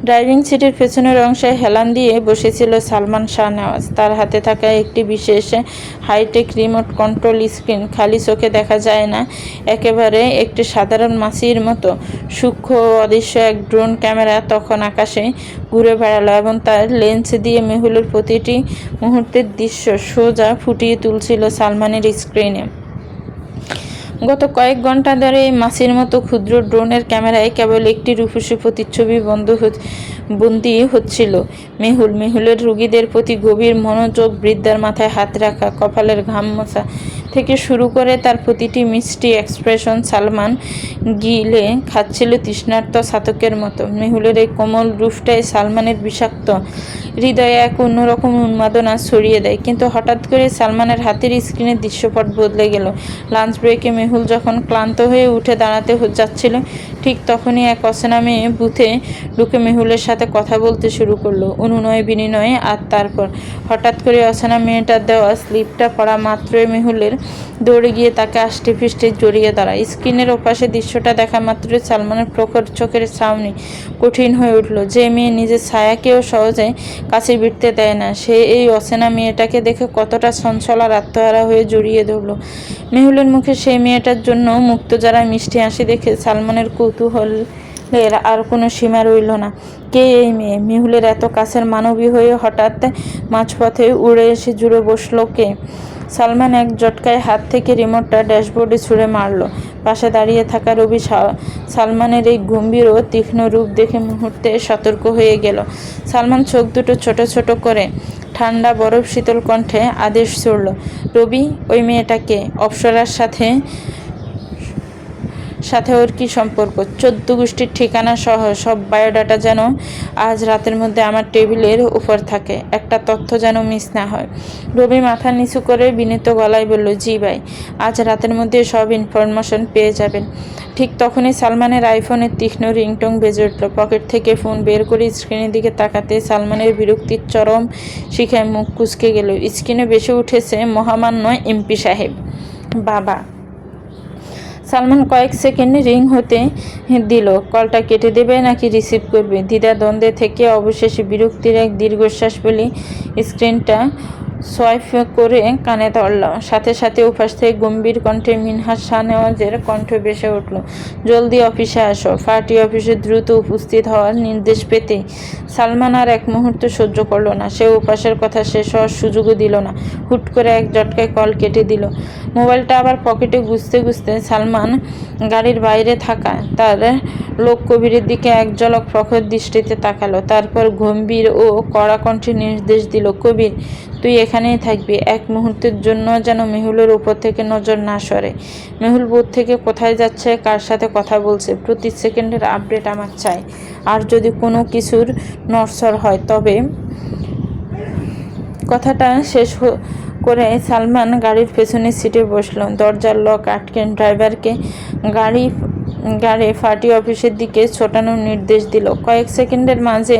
ড্রাইভিং সিটের পেছনের অংশে হেলান দিয়ে বসেছিল সালমান শাহনেওয়াজ। তার হাতে থাকা একটি বিশেষ হাইটেক রিমোট কন্ট্রোল স্ক্রিন। খালি চোখে দেখা যায় না, একেবারে একটি সাধারণ মাছির মতো সূক্ষ্ম ও অদৃশ্য এক ড্রোন ক্যামেরা তখন আকাশে ঘুরে বেড়ালো এবং তার লেন্স দিয়ে মেহুলের প্রতিটি মুহূর্তের দৃশ্য সোজা ফুটিয়ে তুলছিল সালমানের স্ক্রিনে। গত কয়েক ঘন্টা ধরে এই মাছির মতো ক্ষুদ্র ড্রোনের ক্যামেরায় কেবল একটি রূপসী প্রতিচ্ছবি বন্দী হচ্ছিল মেহুলের রোগীদের প্রতি গভীর মনোযোগ, বৃদ্ধার মাথায় হাত রাখা, কপালের ঘাম মোছা থেকে শুরু করে তার প্রতিটি মিষ্টি এক্সপ্রেশন সালমান গিলে খাচ্ছিল তৃষ্ণার্ত ছাতকের মতো। মেহুলের এই কোমল রূপটাই সালমানের বিষাক্ত হৃদয়ে এক অন্যরকম উন্মাদনা ছড়িয়ে দেয়। কিন্তু হঠাৎ করে সালমানের হাতের স্ক্রিনের দৃশ্যপট বদলে গেল। লাঞ্চ ব্রেকে মেহুল যখন ক্লান্ত হয়ে উঠে দাঁড়াতে যাচ্ছিল, ঠিক তখনই এক অচেনা মেয়ে বুথে ঢুকে মেহুলের সাথে কথা বলতে শুরু করলো, অনুনয় বিনিময়ে। আর তারপর হঠাৎ করে অচেনা মেয়েটার দেওয়া স্লিপটা পড়া মাত্রই মেহুলের দৌড়ে গিয়ে তাকে আষ্টে পৃষ্ঠে জড়িয়ে দাঁড়ায়। স্ক্রিনের ওপাশে দৃশ্যটা দেখা মাত্রই সালমানের প্রখর চোখের ছাউনি কঠিন হয়ে উঠল। যে মেয়ে নিজের ছায়াকেও সহজে কাছে ভিড়তে দেয় না, সে এই অচেনা মেয়েটাকে দেখে কতটা চঞ্চল আর আত্মহারা হয়ে জড়িয়ে ধরল। মেহুলের মুখে সেই মেয়েটার জন্য মুক্ত যারা মিষ্টি হাসি দেখে সালমানের কৌতূহলের আর কোনো সীমা রইল না। কে এই মেয়ে? মেহুলের এত কাছের মানবী হয়ে হঠাৎ মাঝপথে উড়ে এসে জুড়ে বসলো কে? সালমান এক ঝটকায় হাত থেকে রিমোটটা ড্যাশবোর্ডে ছুঁড়ে মারল। পাশে দাঁড়িয়ে থাকা রবি সালমানের এই গম্ভীর ও তীক্ষ্ণ রূপ দেখে মুহূর্তে সতর্ক হয়ে গেল। সালমান চোখ দুটো ছোট ছোট করে ঠান্ডা বরফ শীতল কণ্ঠে আদেশ ছুড়ল, রবি, ওই মেয়েটাকে অপ্সরার সাথে ওর কি সম্পর্ক? 14 গোষ্ঠীর ঠিকানা সহ সব বায়োডাটা যেন আজ রাতের মধ্যে আমার টেবিলের উপর থাকে, একটা তথ্য যেন মিস না হয়। রবি মাথা নিচু করে বিনীত গলায় বলল, জি ভাই, আজ রাতের মধ্যে সব ইনফরমেশন পেয়ে যাবেন। ঠিক তখনই সালমানের আইফোনের তীক্ষ্ণ রিংটোন বেজে উঠল। পকেট থেকে ফোন বের করে স্ক্রিনের দিকে তাকাতে সালমানের বিরক্তির চরম শিখায় মুখ কুঁচকে গেল। স্ক্রিনে বেশি উঠেছে মহামান্য এমপি সাহেব। বাবা। সালমান কয়েক সেকেন্ড রিং হতে দিল। কলটা কেটে দেবে নাকি রিসিভ করবে, দ্বিধা দ্বন্দ্বে থেকে অবশেষে বিরক্তির এক দীর্ঘশ্বাস বলে স্ক্রিনটা সোয়াইপ করে কানে ধরল। সাথে সাথে উপাস থেকে গম্ভীর কণ্ঠে মিনহাজ শাহনেওয়াজের কণ্ঠ ভেসে উঠল, জলদি অফিসে আসো। পার্টি অফিসে দ্রুত উপস্থিত হওয়ার নির্দেশ পেতে সালমান আর এক মুহূর্ত সহ্য করল না। সে উপাসের কথা শেষ হওয়ার সুযোগও দিল না। হুট করে এক ঝটকায় কল কেটে দিল। মোবাইলটা আবার পকেটে গুছতে গুছতে সালমান গাড়ির বাইরে থাকা তার লোক কবিরের দিকে এক ঝলক প্রখর দৃষ্টিতে তাকালো। তারপর গম্ভীর ও কড়া কণ্ঠে নির্দেশ দিল, কবির, তুই এখানেই থাকবি। এক মুহূর্তের জন্য যেন মেহুলের উপর থেকে নজর না সরে। মেহুল বুথ থেকে কোথায় যাচ্ছে, কার সাথে কথা বলছে, প্রতি সেকেন্ডের আপডেট আমার চাই। আর যদি কোনো কিছুর নড়চড় হয় তবে। কথাটা শেষ করে সালমান গাড়ির পেছনের সিটে বসল। দরজার লক আটকে ড্রাইভারকে গাড়ি পার্টি অফিসের দিকে ছোটানোর নির্দেশ দিল। কয়েক সেকেন্ডের মাঝে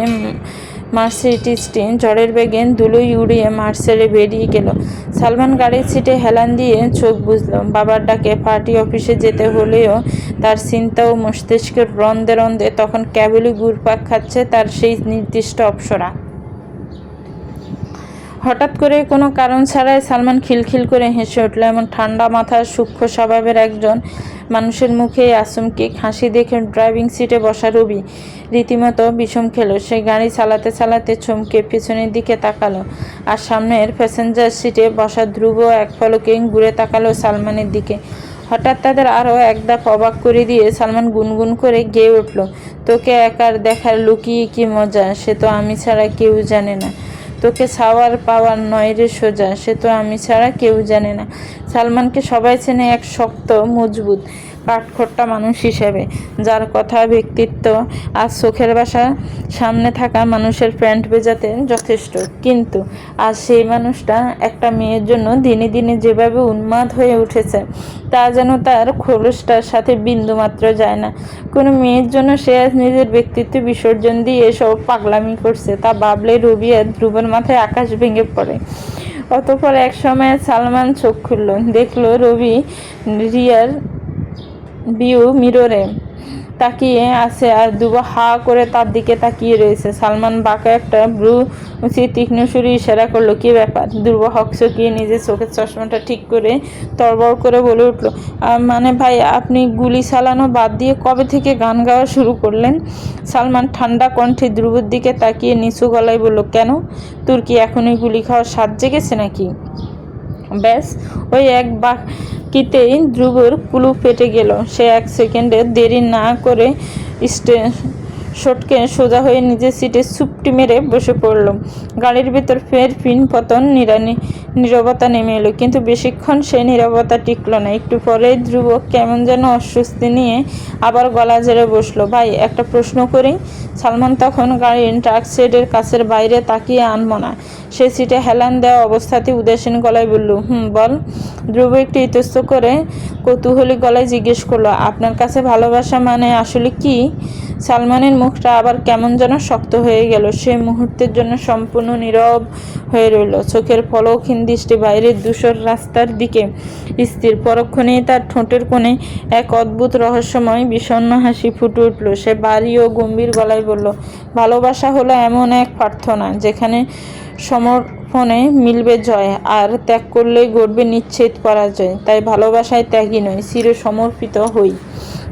মার্সিডিজটি ঝড়ের বেগে ধুলোয় উড়িয়ে মাঠ ছেড়ে বেরিয়ে গেল। সালমান গাড়ির সিটে হেলান দিয়ে চোখ বুঝল। বাবার ডাকে পার্টি অফিসে যেতে হলেও তার চিন্তা ও মস্তিষ্কের রন্ধে রন্ধে তখন কেবলই ঘুরপাক খাচ্ছে তার সেই নির্দিষ্ট অপ্সরা। হঠাৎ করে কোনো কারণ ছাড়াই সালমান খিলখিল করে হেসে উঠল। এমন ঠান্ডা মাথার সূক্ষ্ম স্বভাবের একজন মানুষের মুখে আচমকিক হাসি দেখে ড্রাইভিং সিটে বসা রবি রীতিমতো বিষম খেল। সে গাড়ি চালাতে চালাতে চমকে পেছনের দিকে তাকালো, আর সামনের প্যাসেঞ্জার সিটে বসা ধ্রুব এক পলকে ঘুরে তাকালো সালমানের দিকে। হঠাৎ তাদের আরও একধাপ অবাক করে দিয়ে সালমান গুনগুন করে গেয়ে উঠল, তোকে একার দেখার লুকিয়ে কি মজা, সে তো আমি ছাড়া কেউ জানে না। তোকে ছাওয়ার পাওয়ার নয় রে সোজা, সে তো আমি ছাড়া কেউ জানে না। সালমানকে সবাই চেনে এক শক্ত মজবুত কাঠখোট্টা মানুষ হিসেবে, যার কথা ব্যক্তিত্ব আজ চোখের বাসা সামনে থাকা মানুষের প্যান্ট ভেজাতে যথেষ্ট। কিন্তু আজ সেই মানুষটা একটা মেয়ের জন্য দিনে দিনে যেভাবে উন্মাদ হয়ে উঠেছে, তা যেন তার খোলসটার সাথে বিন্দুমাত্র যায় না। কোনো মেয়ের জন্য সে আজ নিজের ব্যক্তিত্ব বিসর্জন দিয়ে এসব পাগলামি করছে, তা ভাবলে রবি আর ধ্রুবের মাথায় আকাশ ভেঙে পড়ে। অতঃপর এক সময় সালমান চোখ খুলল, দেখল রবি রিয়ার ভিউ মিররে তাকিয়ে আছে আর ধ্রুব হা করে তার দিকে তাকিয়ে রয়েছে। সালমান বাঁকা একটা ব্রু তীক্ষ্ণ সুরে ইশারা করলো, কি ব্যাপার? ধ্রুব হকচকিয়ে নিজের চোখের চশমাটা ঠিক করে তড়বড় করে বলে উঠল, মানে ভাই, আপনি গুলি চালানো বাদ দিয়ে কবে থেকে গান গাওয়া শুরু করলেন? সালমান ঠান্ডা কণ্ঠে ধ্রুবের দিকে তাকিয়ে নিচু গলায় বলল, কেন? তোর কি এখনই গুলি খাওয়ার স্বাদ জেগেছে নাকি? ব্যাস, ওই এক বাকিতেই ধ্রুবর কুলু ফেটে গেল। সে এক সেকেন্ডে দেরি না করে সটকে সোজা হয়ে নিজের সিটে চুপটি মেরে বসে পড়ল। গাড়ির ভেতর ফের ফিন পতন নীরবতা নেমে এলো, কিন্তু বেশিক্ষণ সেই নীরবতা টিকল না। একটু পরে ধ্রুব কেমন যেন অস্বস্তি নিয়ে আবার গলা ঝেড়ে বসলো। ভাই, একটা প্রশ্ন করি? সালমান তখন গাড়ির ট্রাক শেডের কাছের বাইরে তাকিয়ে আনমনা সে সিটে হেলান দেওয়া অবস্থাতেই উদাসীন গলায় বলল, বল। ধ্রুব একটু ইতস্ত করে কৌতূহলী গলায় জিজ্ঞেস করলো, আপনার কাছে ভালোবাসা মানে আসলে কি? সালমানের মুখটা আবার কেমন যেন শক্ত হয়ে গেল। সে মুহূর্তের জন্য সম্পূর্ণ নীরব হয়ে রইল, চোখের পলকহীন দৃষ্টি বাইরের ধূসর রাস্তার দিকে স্থির। পরক্ষণেই তার ঠোঁটের কোণে এক অদ্ভুত রহস্যময় বিষণ্ণ হাসি ফুটে উঠল। সে ভারী ও গম্ভীর গলায় বলল, ভালোবাসা হলো এমন এক প্রার্থনা যেখানে সমর্পণে মিলবে জয়, আর ত্যাগ করলেই ঘটবে নিশ্চিত পরাজয়। তাই ভালোবাসায় ত্যাগী নয়, চির সমর্পিত হই।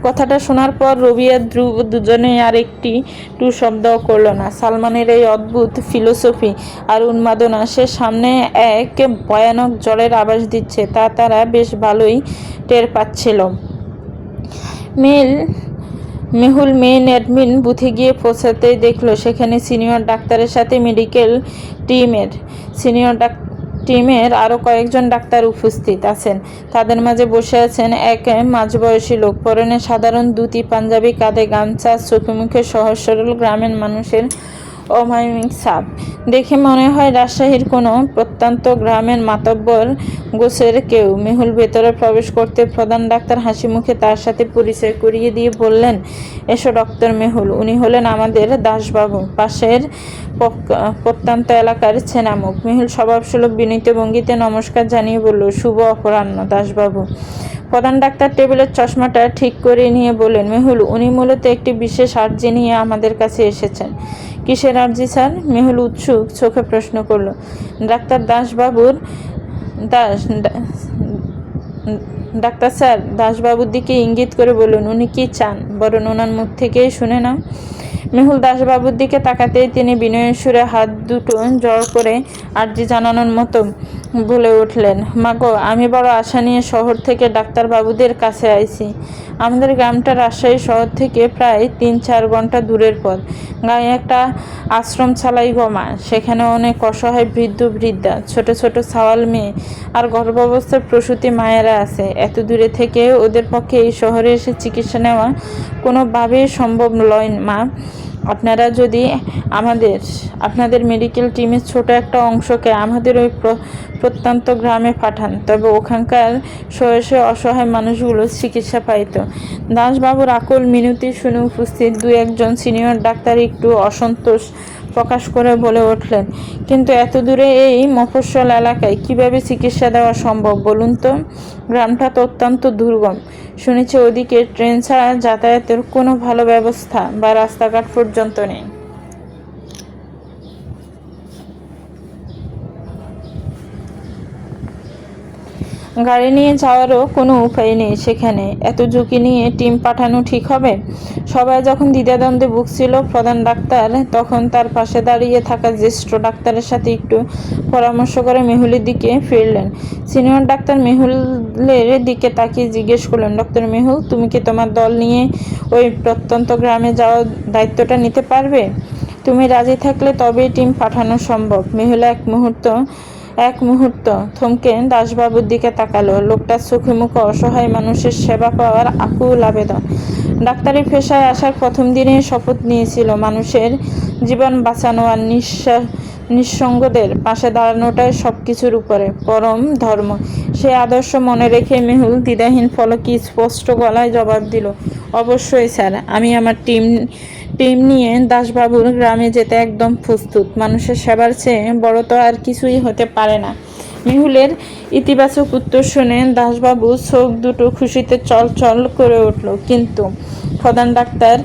কথাটা শোনার পর রবি আর ধ্রুব দুজনেই আর একটি টু শব্দও করল না। সালমানের এই অদ্ভুত ফিলোসফি আর উন্মাদনা সে সামনে এক ভয়ানক জলের আভাস দিচ্ছে, তা তারা বেশ ভালোই টের পাচ্ছিল। মেহুল মেইন অ্যাডমিন বুথে গিয়ে পৌঁছাতেই দেখলো সেখানে সিনিয়র ডাক্তারের সাথে মেডিকেল টিমের আরও কয়েকজন ডাক্তার উপস্থিত আছেন। তাদের মাঝে বসে আছেন এক মাঝবয়সী লোক, পরনে সাধারণ ধুতি পাঞ্জাবি, কাঁধে গামছা, চোখে মুখে সহজ সরল গ্রামের মানুষের অমায়িক ছাপ। দেখে মনে হয় রাজশাহীর কোনো প্রত্যন্ত গ্রামের মাতব্বর গোছের কেউ। মেহুল ভেতরে প্রবেশ করতে প্রধান ডাক্তার হাসি মুখে তার সাথে পরিচয় করিয়ে দিয়ে বললেন, এসো ডক্টর মেহুল, উনি হলেন আমাদের দাসবাবু, পাশের প্রত্যন্ত এলাকার ছেনামুখ। মেহুল স্বভাবসুলভ বিনীত ভঙ্গিতে নমস্কার জানিয়ে বলল, শুভ অপরাহ্ন দাসবাবু। প্রধান ডাক্তার টেবিলের চশমাটা ঠিক করে নিয়ে বললেন, মেহুল, উনি মূলত একটি বিশেষ আর্জি নিয়ে আমাদের কাছে এসেছেন। কিসের আর্জি স্যার? মেহুল উৎসুক চোখে প্রশ্ন করল। ডাক্তার স্যার দাসবাবুর দিকে ইঙ্গিত করে বলুন, উনি কি চান বরং ওনার মুখ থেকেই শুনে নাও। মেহুল দাসবাবুর দিকে তাকাতেই তিনি বিনয়ের সুরে হাত দুটো জড় করে আর্জি জানানোর মতো বলে উঠলেন, মাগো, আমি বড় আশা নিয়ে শহর থেকে ডাক্তারবাবুদের কাছে আইছি। আমাদের গ্রামটা রাজশাহী শহর থেকে প্রায় 3-4 ঘন্টা দূরের পথ। গায়ে একটা আশ্রম ছালাই গমা, সেখানে অনেক অসহায় বৃদ্ধ বৃদ্ধা, ছোট ছোট ছাওয়াল মেয়ে আর গর্ভাবস্থার প্রসূতি মায়েরা আছে। এত দূরে থেকে ওদের পক্ষে এই শহরে এসে চিকিৎসা নেওয়া কোনোভাবেই সম্ভব নয় মা। আপনারা যদি আপনাদের মেডিকেল টিমের ছোট একটা অংশকে আমাদের ওই প্রত্যন্ত গ্রামে পাঠান, তবে ওখানকার শয়ে অসহায় মানুষগুলো চিকিৎসা পাইত। দাসবাবুর আকুল মিনতি শুনে উপস্থিত 2-1 সিনিয়র ডাক্তার একটু অসন্তোষ প্রকাশ করে বলে উঠলেন, কিন্তু এত দূরে এই মফস্বল এলাকায় কিভাবে চিকিৎসা দেওয়া সম্ভব বলুন তো? গ্রামটা তো অত্যন্ত দুর্গম। শুনেছি ওদিকে ট্রেন ছাড়া যাতায়াতের কোনো ভালো ব্যবস্থা বা রাস্তাঘাট পর্যন্ত নেই। গাড়ি নিয়ে যাওয়ারও কোনো উপায় নেই সেখানে। এত ঝুঁকি নিয়ে টিম পাঠানো ঠিক হবে? সবাই যখন দ্বিধাদ্বন্দ্বে ভুগছিল, প্রধান ডাক্তার তখন তার পাশে দাঁড়িয়ে থাকা জ্যেষ্ঠ ডাক্তারের সাথে একটু পরামর্শ করে মেহুলের দিকে ফিরলেন। সিনিয়র ডাক্তার মেহুলের দিকে তাকিয়ে জিজ্ঞেস করলেন, ডক্টর মেহুল, তুমি কি তোমার দল নিয়ে ওই প্রত্যন্ত গ্রামে যাওয়ার দায়িত্বটা নিতে পারবে? তুমি রাজি থাকলে তবেই টিম পাঠানো সম্ভব। মেহুল এক মুহূর্ত থমকে দাসবাবুর দিকে তাকালো। লোকটার চোখে মুখে অসহায় মানুষের সেবা পাওয়ার আকুল আবেদন। ডাক্তারি পেশায় আসার প্রথম দিনেই শপথ নিয়েছিল মানুষের জীবন বাঁচানো আর নিঃসঙ্গদের পাশে দাঁড়ানোটাই সব কিছুর উপরে পরম ধর্ম। সেই আদর্শ মনে রেখে মেহুল দ্বিধাহীন ফলকে স্পষ্ট গলায় জবাব দিল, অবশ্যই স্যার, আমি আমার টিম নিয়ে দাসবাবুর গ্রামে যেতে একদম প্রস্তুত। মানুষের সেবার চেয়ে বড় তো আর কিছুই হতে পারে না। মেহুলের ইতিবাচক উত্তর শুনে দাসবাবু চোখ দুটো খুশিতে চল করে উঠল। কিন্তু প্রধান ডাক্তার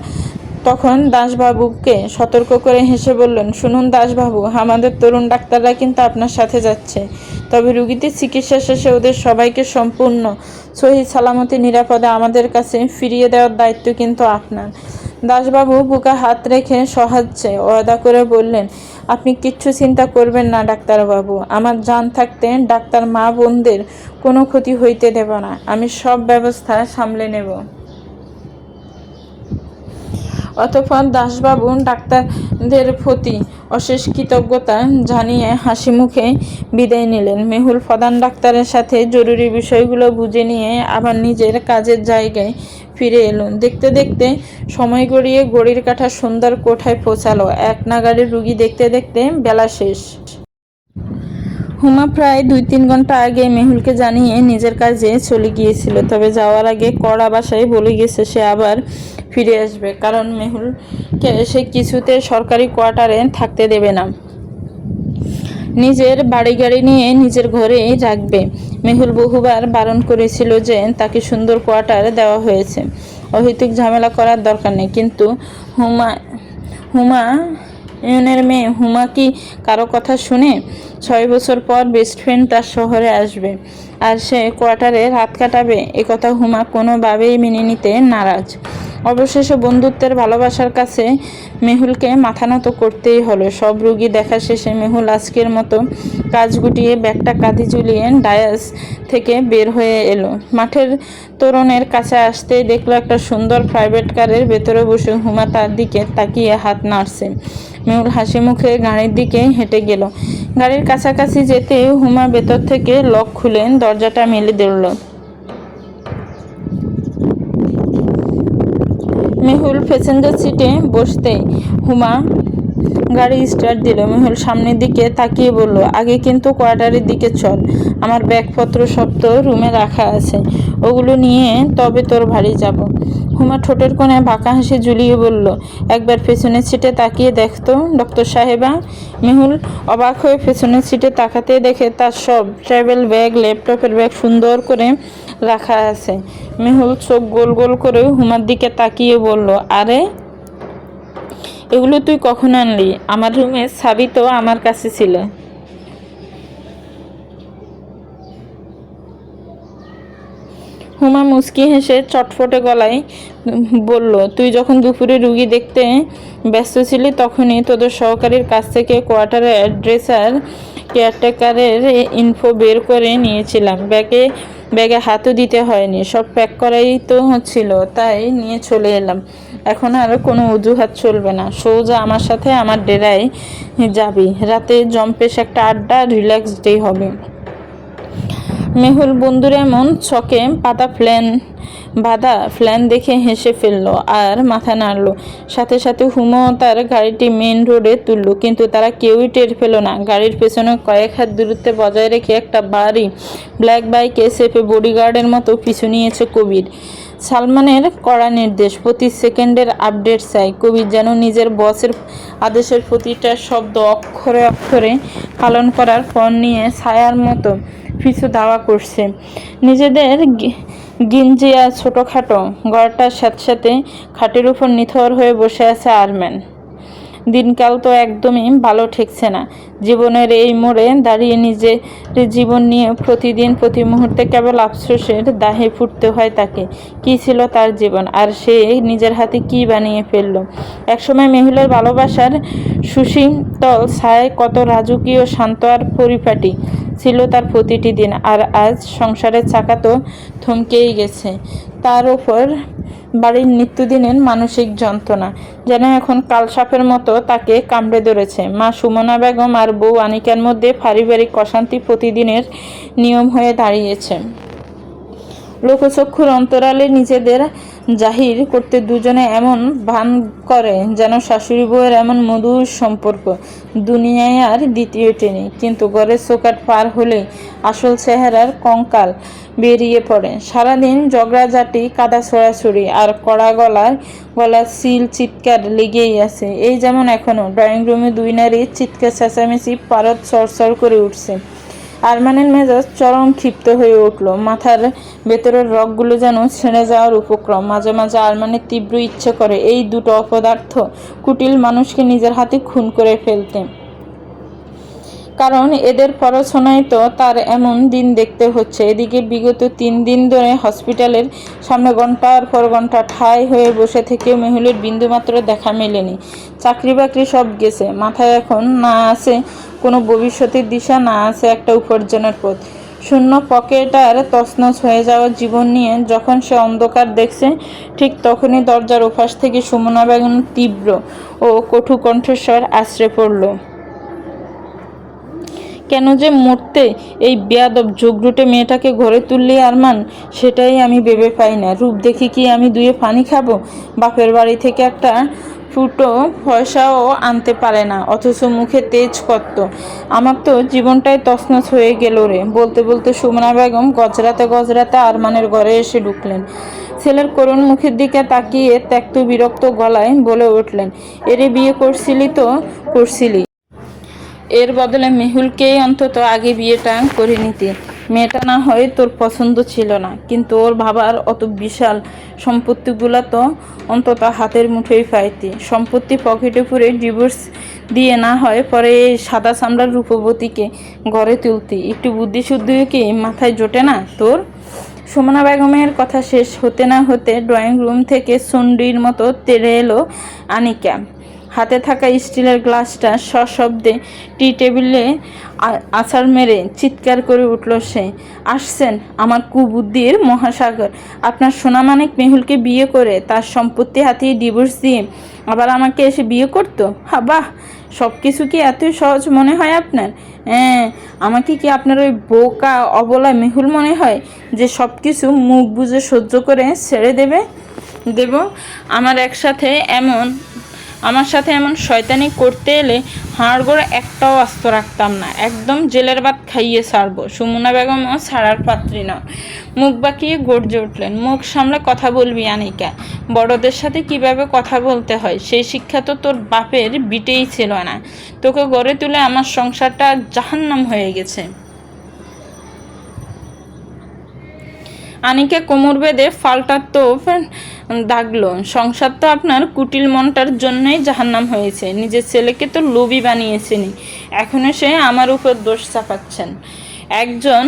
তখন দাসবাবুকে সতর্ক করে হেসে বললেন, শুনুন দাসবাবু, আমাদের তরুণ ডাক্তাররা কিন্তু আপনার সাথে যাচ্ছে, তবে রুগীদের চিকিৎসা শেষে ওদের সবাইকে সম্পূর্ণ সহি সালামতি নিরাপদে আমাদের কাছে ফিরিয়ে দেওয়ার দায়িত্ব কিন্তু আপনার। দাসবাবু বুকে হাত রেখে সহাস্যে ওয়াদা করে বললেন, আপনি কিচ্ছু চিন্তা করবেন না ডাক্তারবাবু, আমার জান থাকতে ডাক্তার মা বোনদের কোনো ক্ষতি হইতে দেব না, আমি সব ব্যবস্থা সামলে নেব। অতঃপর দাসবাবু ডাক্তারদের প্রতি অশেষ কৃতজ্ঞতা জানিয়ে হাসি মুখে বিদায় নিলেন। মেহুল প্রধান ডাক্তারের সাথে জরুরি বিষয়গুলো বুঝে নিয়ে আবার নিজের কাজের জায়গায় ফিরে এলো। দেখতে দেখতে সময় গড়িয়ে ঘড়ির কাঁটা সন্ধ্যার কোঠায় পৌঁছালো। এক নাগাড়ে রুগী দেখতে দেখতে বেলা শেষ। হুমা প্রায় 2-3 ঘন্টা আগে মেহুলকে জানিয়ে নিজের কাজে চলে গিয়েছিল, তবে যাওয়ার আগে কড়া বাসায় বলে গেছে সে আবার ফিরে আসবে, কারণ মেহুলকে সে কিছুতে সরকারি কোয়ার্টারে থাকতে দেবে না, নিজের বাড়ি গাড়ি নিয়ে নিজের ঘরেই রাখবে। মেহুল বহুবার বারণ করেছিল যে তাকে সুন্দর কোয়ার্টার দেওয়া হয়েছে, অহেতুক ঝামেলা করার দরকার নেই, কিন্তু হুমায়ুনের মেয়ে হুমা কি কারো কথা শুনে? 6 বছর পর বেস্ট ফ্রেন্ড তার শহরে আসবে আর সে কোয়ার্টারে রাত কাটাবে, একথা হুমা কোনোভাবেই মেনে নিতে নারাজ। অবশেষে বন্ধুত্বের ভালোবাসার কাছে মেহুলকে মাথা নত করতেই হলো। সব রুগী দেখা শেষে মেহুল আজকের মতো কাজ গুটিয়ে ব্যাগটা কাঁধে ঝুলিয়ে ডায়াস থেকে বের হয়ে এলো। মাঠের তোরণের কাছে আসতেই দেখলো একটা সুন্দর প্রাইভেট কারের ভেতরে বসে হুমা তার দিকে তাকিয়ে হাত নাড়ছে। মেহুল হাসি মুখে গাড়ির দিকে হেঁটে গেল। গাড়ির কাছাকাছি যেতে হুমা ভেতর থেকে লক খুলে দরজাটা মেলে দিল। মেহুল প্যাসেঞ্জার সিটে বসতেই হুমা গাড়ি স্টার্ট দিল। মেহুল সামনের দিকে তাকিয়ে বলল, আগে কিন্তু কোয়ার্টারের দিকে চল, আমার ব্যাগপত্র সব তো রুমে রাখা আছে, ওগুলো নিয়ে তবে তোর বাড়ি যাব। হুমা ঠোঁটের কোণে বাঁকা হাসি ঝুলিয়ে বলল, একবার পেছনের সিটে তাকিয়ে দেখতো ডক্টর সাহেবা। মেহুল অবাক হয়ে পেছনের সিটে তাকাতে দেখে তার সব ট্রাভেল ব্যাগ, ল্যাপটপের ব্যাগ সুন্দর করে রাখা আছে। মেহুল চোখ গোল গোল করে হুমার দিকে তাকিয়ে বলল, আরে এগুলো তুই কখন আনলি? আমার রুমের চাবি তো আমার কাছে ছিল। হুমা মুচকি হেসে চটফটে গলায় বলল, তুই যখন দুপুরে রুগী দেখতে ব্যস্ত ছিলি তখনই তোদের সহকারীর কাছ থেকে কোয়ার্টারের অ্যাড্রেস আর কেয়ারটেকারের ইনফো বের করে নিয়েছিলাম। ব্যাগে হাতও দিতে হয়নি, সব প্যাক করাই তো হচ্ছিল, তাই নিয়ে চলে এলাম। এখন আর কোনো অজুহাত চলবে না, সোজা আমার সাথে আমার ডেরায় যাবি, রাতে জম্পেশ একটা আড্ডা, রিল্যাক্স ডে হবে। মেহুল বন্ধুর এমন ছকে বাঁধা প্ল্যান দেখে হেসে ফেলল আর মাথা নাড়ল। সাথে সাথে হুমাও তার গাড়িটি মেন রোডে তুলল, কিন্তু তারা কেউই টের পেল না। গাড়ির পেছনে কয়েক হাত দূরত্বে বজায় রেখে একটা ভারী ব্ল্যাক বাইকে চেপে বডিগার্ডের মতো পিছু নিয়েছে কবির। সালমানের কড়া নির্দেশ, প্রতি সেকেন্ডের আপডেট চাই। কবির যেন নিজের বসের আদেশের প্রতিটা শব্দ অক্ষরে অক্ষরে পালন করার পণ নিয়ে ছায়ার মতো পিছু ধাওয়া করছে। নিজেদের গিঞ্জিয়া ছোটোখাটো ঘরটার স্যাঁতস্যাঁতে খাটের উপর নিথর হয়ে বসে আছে আরম্যান। দিনকাল তো একদমই ভালো ঠেকছে না। জীবনের এই মোড়ে দাঁড়িয়ে নিজের জীবন নিয়ে প্রতিদিন প্রতি মুহূর্তে কেবল আফসোসের দাহে ফুটতে হয় তাকে। কী ছিল তার জীবন, আর সে নিজের হাতে কী বানিয়ে ফেলল। একসময় মেহুলের ভালোবাসার সুশীতল ছায় কত রাজকীয়, শান্ত আর পরিপাটি ছিল তার প্রতিটি দিন, আর আজ সংসারের চাকা তো থমকেই গেছে। তার ওপর বাড়ির নিত্যদিনের মানসিক যন্ত্রণা যেন এখন কালসাপের মতো তাকে কামড়ে ধরেছে। মা সুমনা বেগম আর বউ আনিকার মধ্যে পারিবারিক অশান্তি প্রতিদিনের নিয়ম হয়ে দাঁড়িয়েছে। লোকচক্ষুর অন্তরালে নিজেদের জাহির করতে দুজনে এমন ভান করে যেন শাশুড়ি বউয়ের এমন মধুর সম্পর্ক দুনিয়ায় আর দ্বিতীয়টি নেই। কিন্তু ঘরের চৌকাঠ পার হলেই আসল চেহারার কঙ্কাল বেরিয়ে পড়ে। সারাদিন ঝগড়াঝাটি, কাদা ছোড়াছুড়ি আর কড়া গলার সিল চিৎকার লেগেই আছে। এই যেমন এখনও ড্রয়িং রুমে দুই নারীর চিৎকার চেঁচামেচি পারদ চড়চড় করে উঠছে। আরমানের মেজাজ চরম ক্ষিপ্ত হয়ে উঠল। মাথার ভেতরের রগগুলো যেন ছেড়ে যাওয়ার উপক্রম। মাঝে মাঝে আরমানের তীব্র ইচ্ছে করে এই দুটো অপদার্থ কুটিল মানুষকে নিজের হাতে খুন করে ফেলতে, কারণ এদের পড়াশোনায় তো তার এমন দিন দেখতে হচ্ছে। এদিকে বিগত 3 দিন ধরে হসপিটালের সামনে ঘন্টার পর ঘন্টা ঠাই হয়ে বসে থেকেও মেহুলের বিন্দুমাত্র দেখা মেলেনি। চাকরি বাকরি সব গেছে, মাথায় এখন না আছে কোনো ভবিষ্যতের দিশা, না আছে একটা উপার্জনের পথ। শূন্য পকেট আর তছনছ হয়ে যাওয়া জীবন নিয়ে যখন সে অন্ধকার দেখছে, ঠিক তখনই দরজার ওপাশ থেকে সুমনা বেগম তীব্র ও কটু কণ্ঠস্বর আছড়ে পড়ল। কেন যে মরতে এই বেয়াদব জগরুটে মেয়েটাকে ঘরে তুললি আরমান, সেটাই আমি ভেবে পাই না। রূপ দেখি কি আমি দুয়ে পানি খাবো? বাপের বাড়ি থেকে একটা ফুটো পয়সাও আনতে পারে না, অথচ মুখে তেজ কত। আমার তো জীবনটাই তছনছ হয়ে গেল রে। বলতে বলতে সুমনা বেগম গজরাতে গজরাতে আরমানের ঘরে এসে ঢুকলেন। ছেলের করুণ মুখের দিকে তাকিয়ে ত্যক্ত বিরক্ত গলায় বলে উঠলেন, এরে বিয়ে করছিলি তো করছিলি, এর বদলে মেহুলকেই অন্তত আগে বিয়েটা করে নিতে। মেয়েটা না হয় তোর পছন্দ ছিল না, কিন্তু ওর বাবার অত বিশাল সম্পত্তিগুলো তো অন্তত হাতের মুঠোয় পাইতি। সম্পত্তি পকেটে পুরে ডিভোর্স দিয়ে না হয় পরে এই সাদা চামড়ার রূপবতীকে ঘরে তুলতি। একটু বুদ্ধিশুদ্ধিও কি মাথায় জোটে না তোর? সুমনা বেগমের কথা শেষ হতে না হতে ড্রয়িং রুম থেকে চণ্ডীর মতো তেড়ে এলো আনিকা। হাতে থাকা স্টিলের গ্লাসটা সশব্দে টি টেবিলে আছাড় মেরে চিৎকার করে উঠল সে, আসছেন আমার কুবুদ্ধির মহাসাগর! আপনার সোনামানিক মেহুলকে বিয়ে করে তার সম্পত্তি হাতিয়ে ডিভোর্স দিয়ে আবার আমাকে এসে বিয়ে করতো? বাহ, সব কিছু কি এতই সহজ মনে হয় আপনার? হ্যাঁ, আমাকে কি আপনার ওই বোকা অবলা মেহুল মনে হয় যে সব কিছু মুখ বুজে সহ্য করে ছেড়ে দেব? আমার সাথে এমন শয়তানি করতে এলে হাড়গোড় একটাও আস্ত রাখতাম না, একদম জেলের ভাত খাইয়ে ছাড়বো। সুমনা বেগমও ছাড়ার পাত্রী নয়। মুখ বাঁকিয়ে গর্জে উঠলেন, মুখ সামলে কথা বলবি আনিকা। বড়দের সাথে কিভাবে কথা বলতে হয় সেই শিক্ষা তো তোর বাপের বিটেই ছিল না। তোকে গড়ে তুলে আমার সংসারটা জাহান্নাম হয়ে গেছে। আনিকা কোমর বেঁধে ফালটা তোপ দাগলো, সংসার তো আপনার কুটিল মনটার জন্যই জাহান্নাম হয়েছে। নিজের ছেলেকে তো লোভী বানিয়েছেনি, এখনো সে আমার উপর দোষ চাপাচ্ছেন। একজন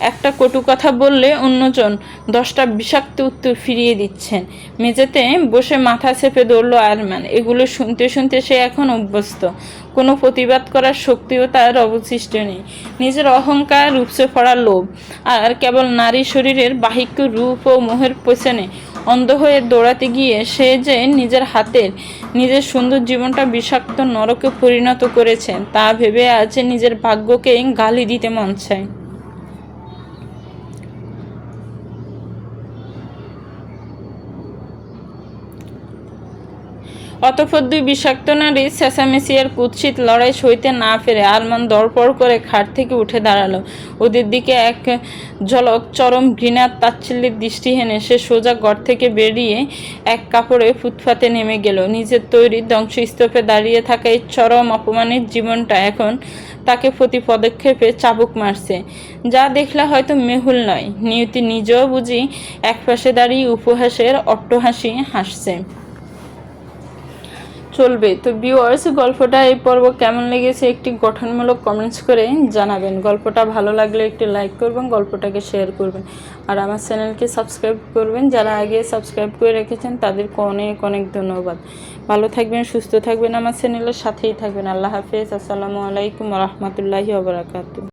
একটা কটু কথা বললে অন্যজন 10টা বিষাক্ত উত্তর ফিরিয়ে দিচ্ছেন। মেঝেতে বসে মাথা চেপে ধরল আরমান। এগুলো শুনতে শুনতে সে এখন অভ্যস্ত। কোনো প্রতিবাদ করার শক্তিও তার অবশিষ্ট নেই। নিজের অহংকার, রূপসে পড়া লোভ আর কেবল নারী শরীরের বাহিক্য রূপ ও মোহের পেছনে অন্ধ হয়ে দৌড়াতে গিয়ে সে যে নিজের হাতের নিজের সুন্দর জীবনটা বিষাক্ত নরকে পরিণত করেছে তা ভেবে আজ নিজের ভাগ্যকে গালি দিতে মন চায়। অতঃপর 2 বিষাক্ত নারী চেঁচামেচি আর কুৎসিত লড়াই সইতে না পেরে আরমান দরপড় করে খাট থেকে উঠে দাঁড়ালো। ওদের দিকে এক ঝলক চরম ঘৃণার তাচ্ছিল্যের দৃষ্টি হেনে সে সোজা ঘর থেকে বেরিয়ে এক কাপড়ে ফুটপাতে নেমে গেল। নিজের তৈরি ধ্বংসস্তূপে দাঁড়িয়ে থাকা এই চরম অপমানের জীবনটা এখন তাকে প্রতি পদক্ষেপে চাবুক মারছে। যা দেখলে হয়তো মেহুল নয়, নিয়তি নিজেও বুঝি একপাশে দাঁড়িয়ে উপহাসের অট্টহাসি হাসছে। চলবে তো ভিউয়ার্স, গল্পটা এই পর্ব কেমন লেগেছে একটি গঠনমূলক কমেন্টস করে জানাবেন। গল্পটা ভালো লাগলে একটি লাইক করবেন, গল্পটাকে শেয়ার করবেন, আর আমার চ্যানেলকে সাবস্ক্রাইব করবেন। যারা আগে সাবস্ক্রাইব করে রেখেছেন তাদেরকে অনেক অনেক ধন্যবাদ। ভালো থাকবেন, সুস্থ থাকবেন, আমার চ্যানেলের সাথেই থাকবেন। আল্লাহ হাফেজ। আসসালামু আলাইকুম ওয়া রাহমাতুল্লাহি ওয়া বারাকাতুহু।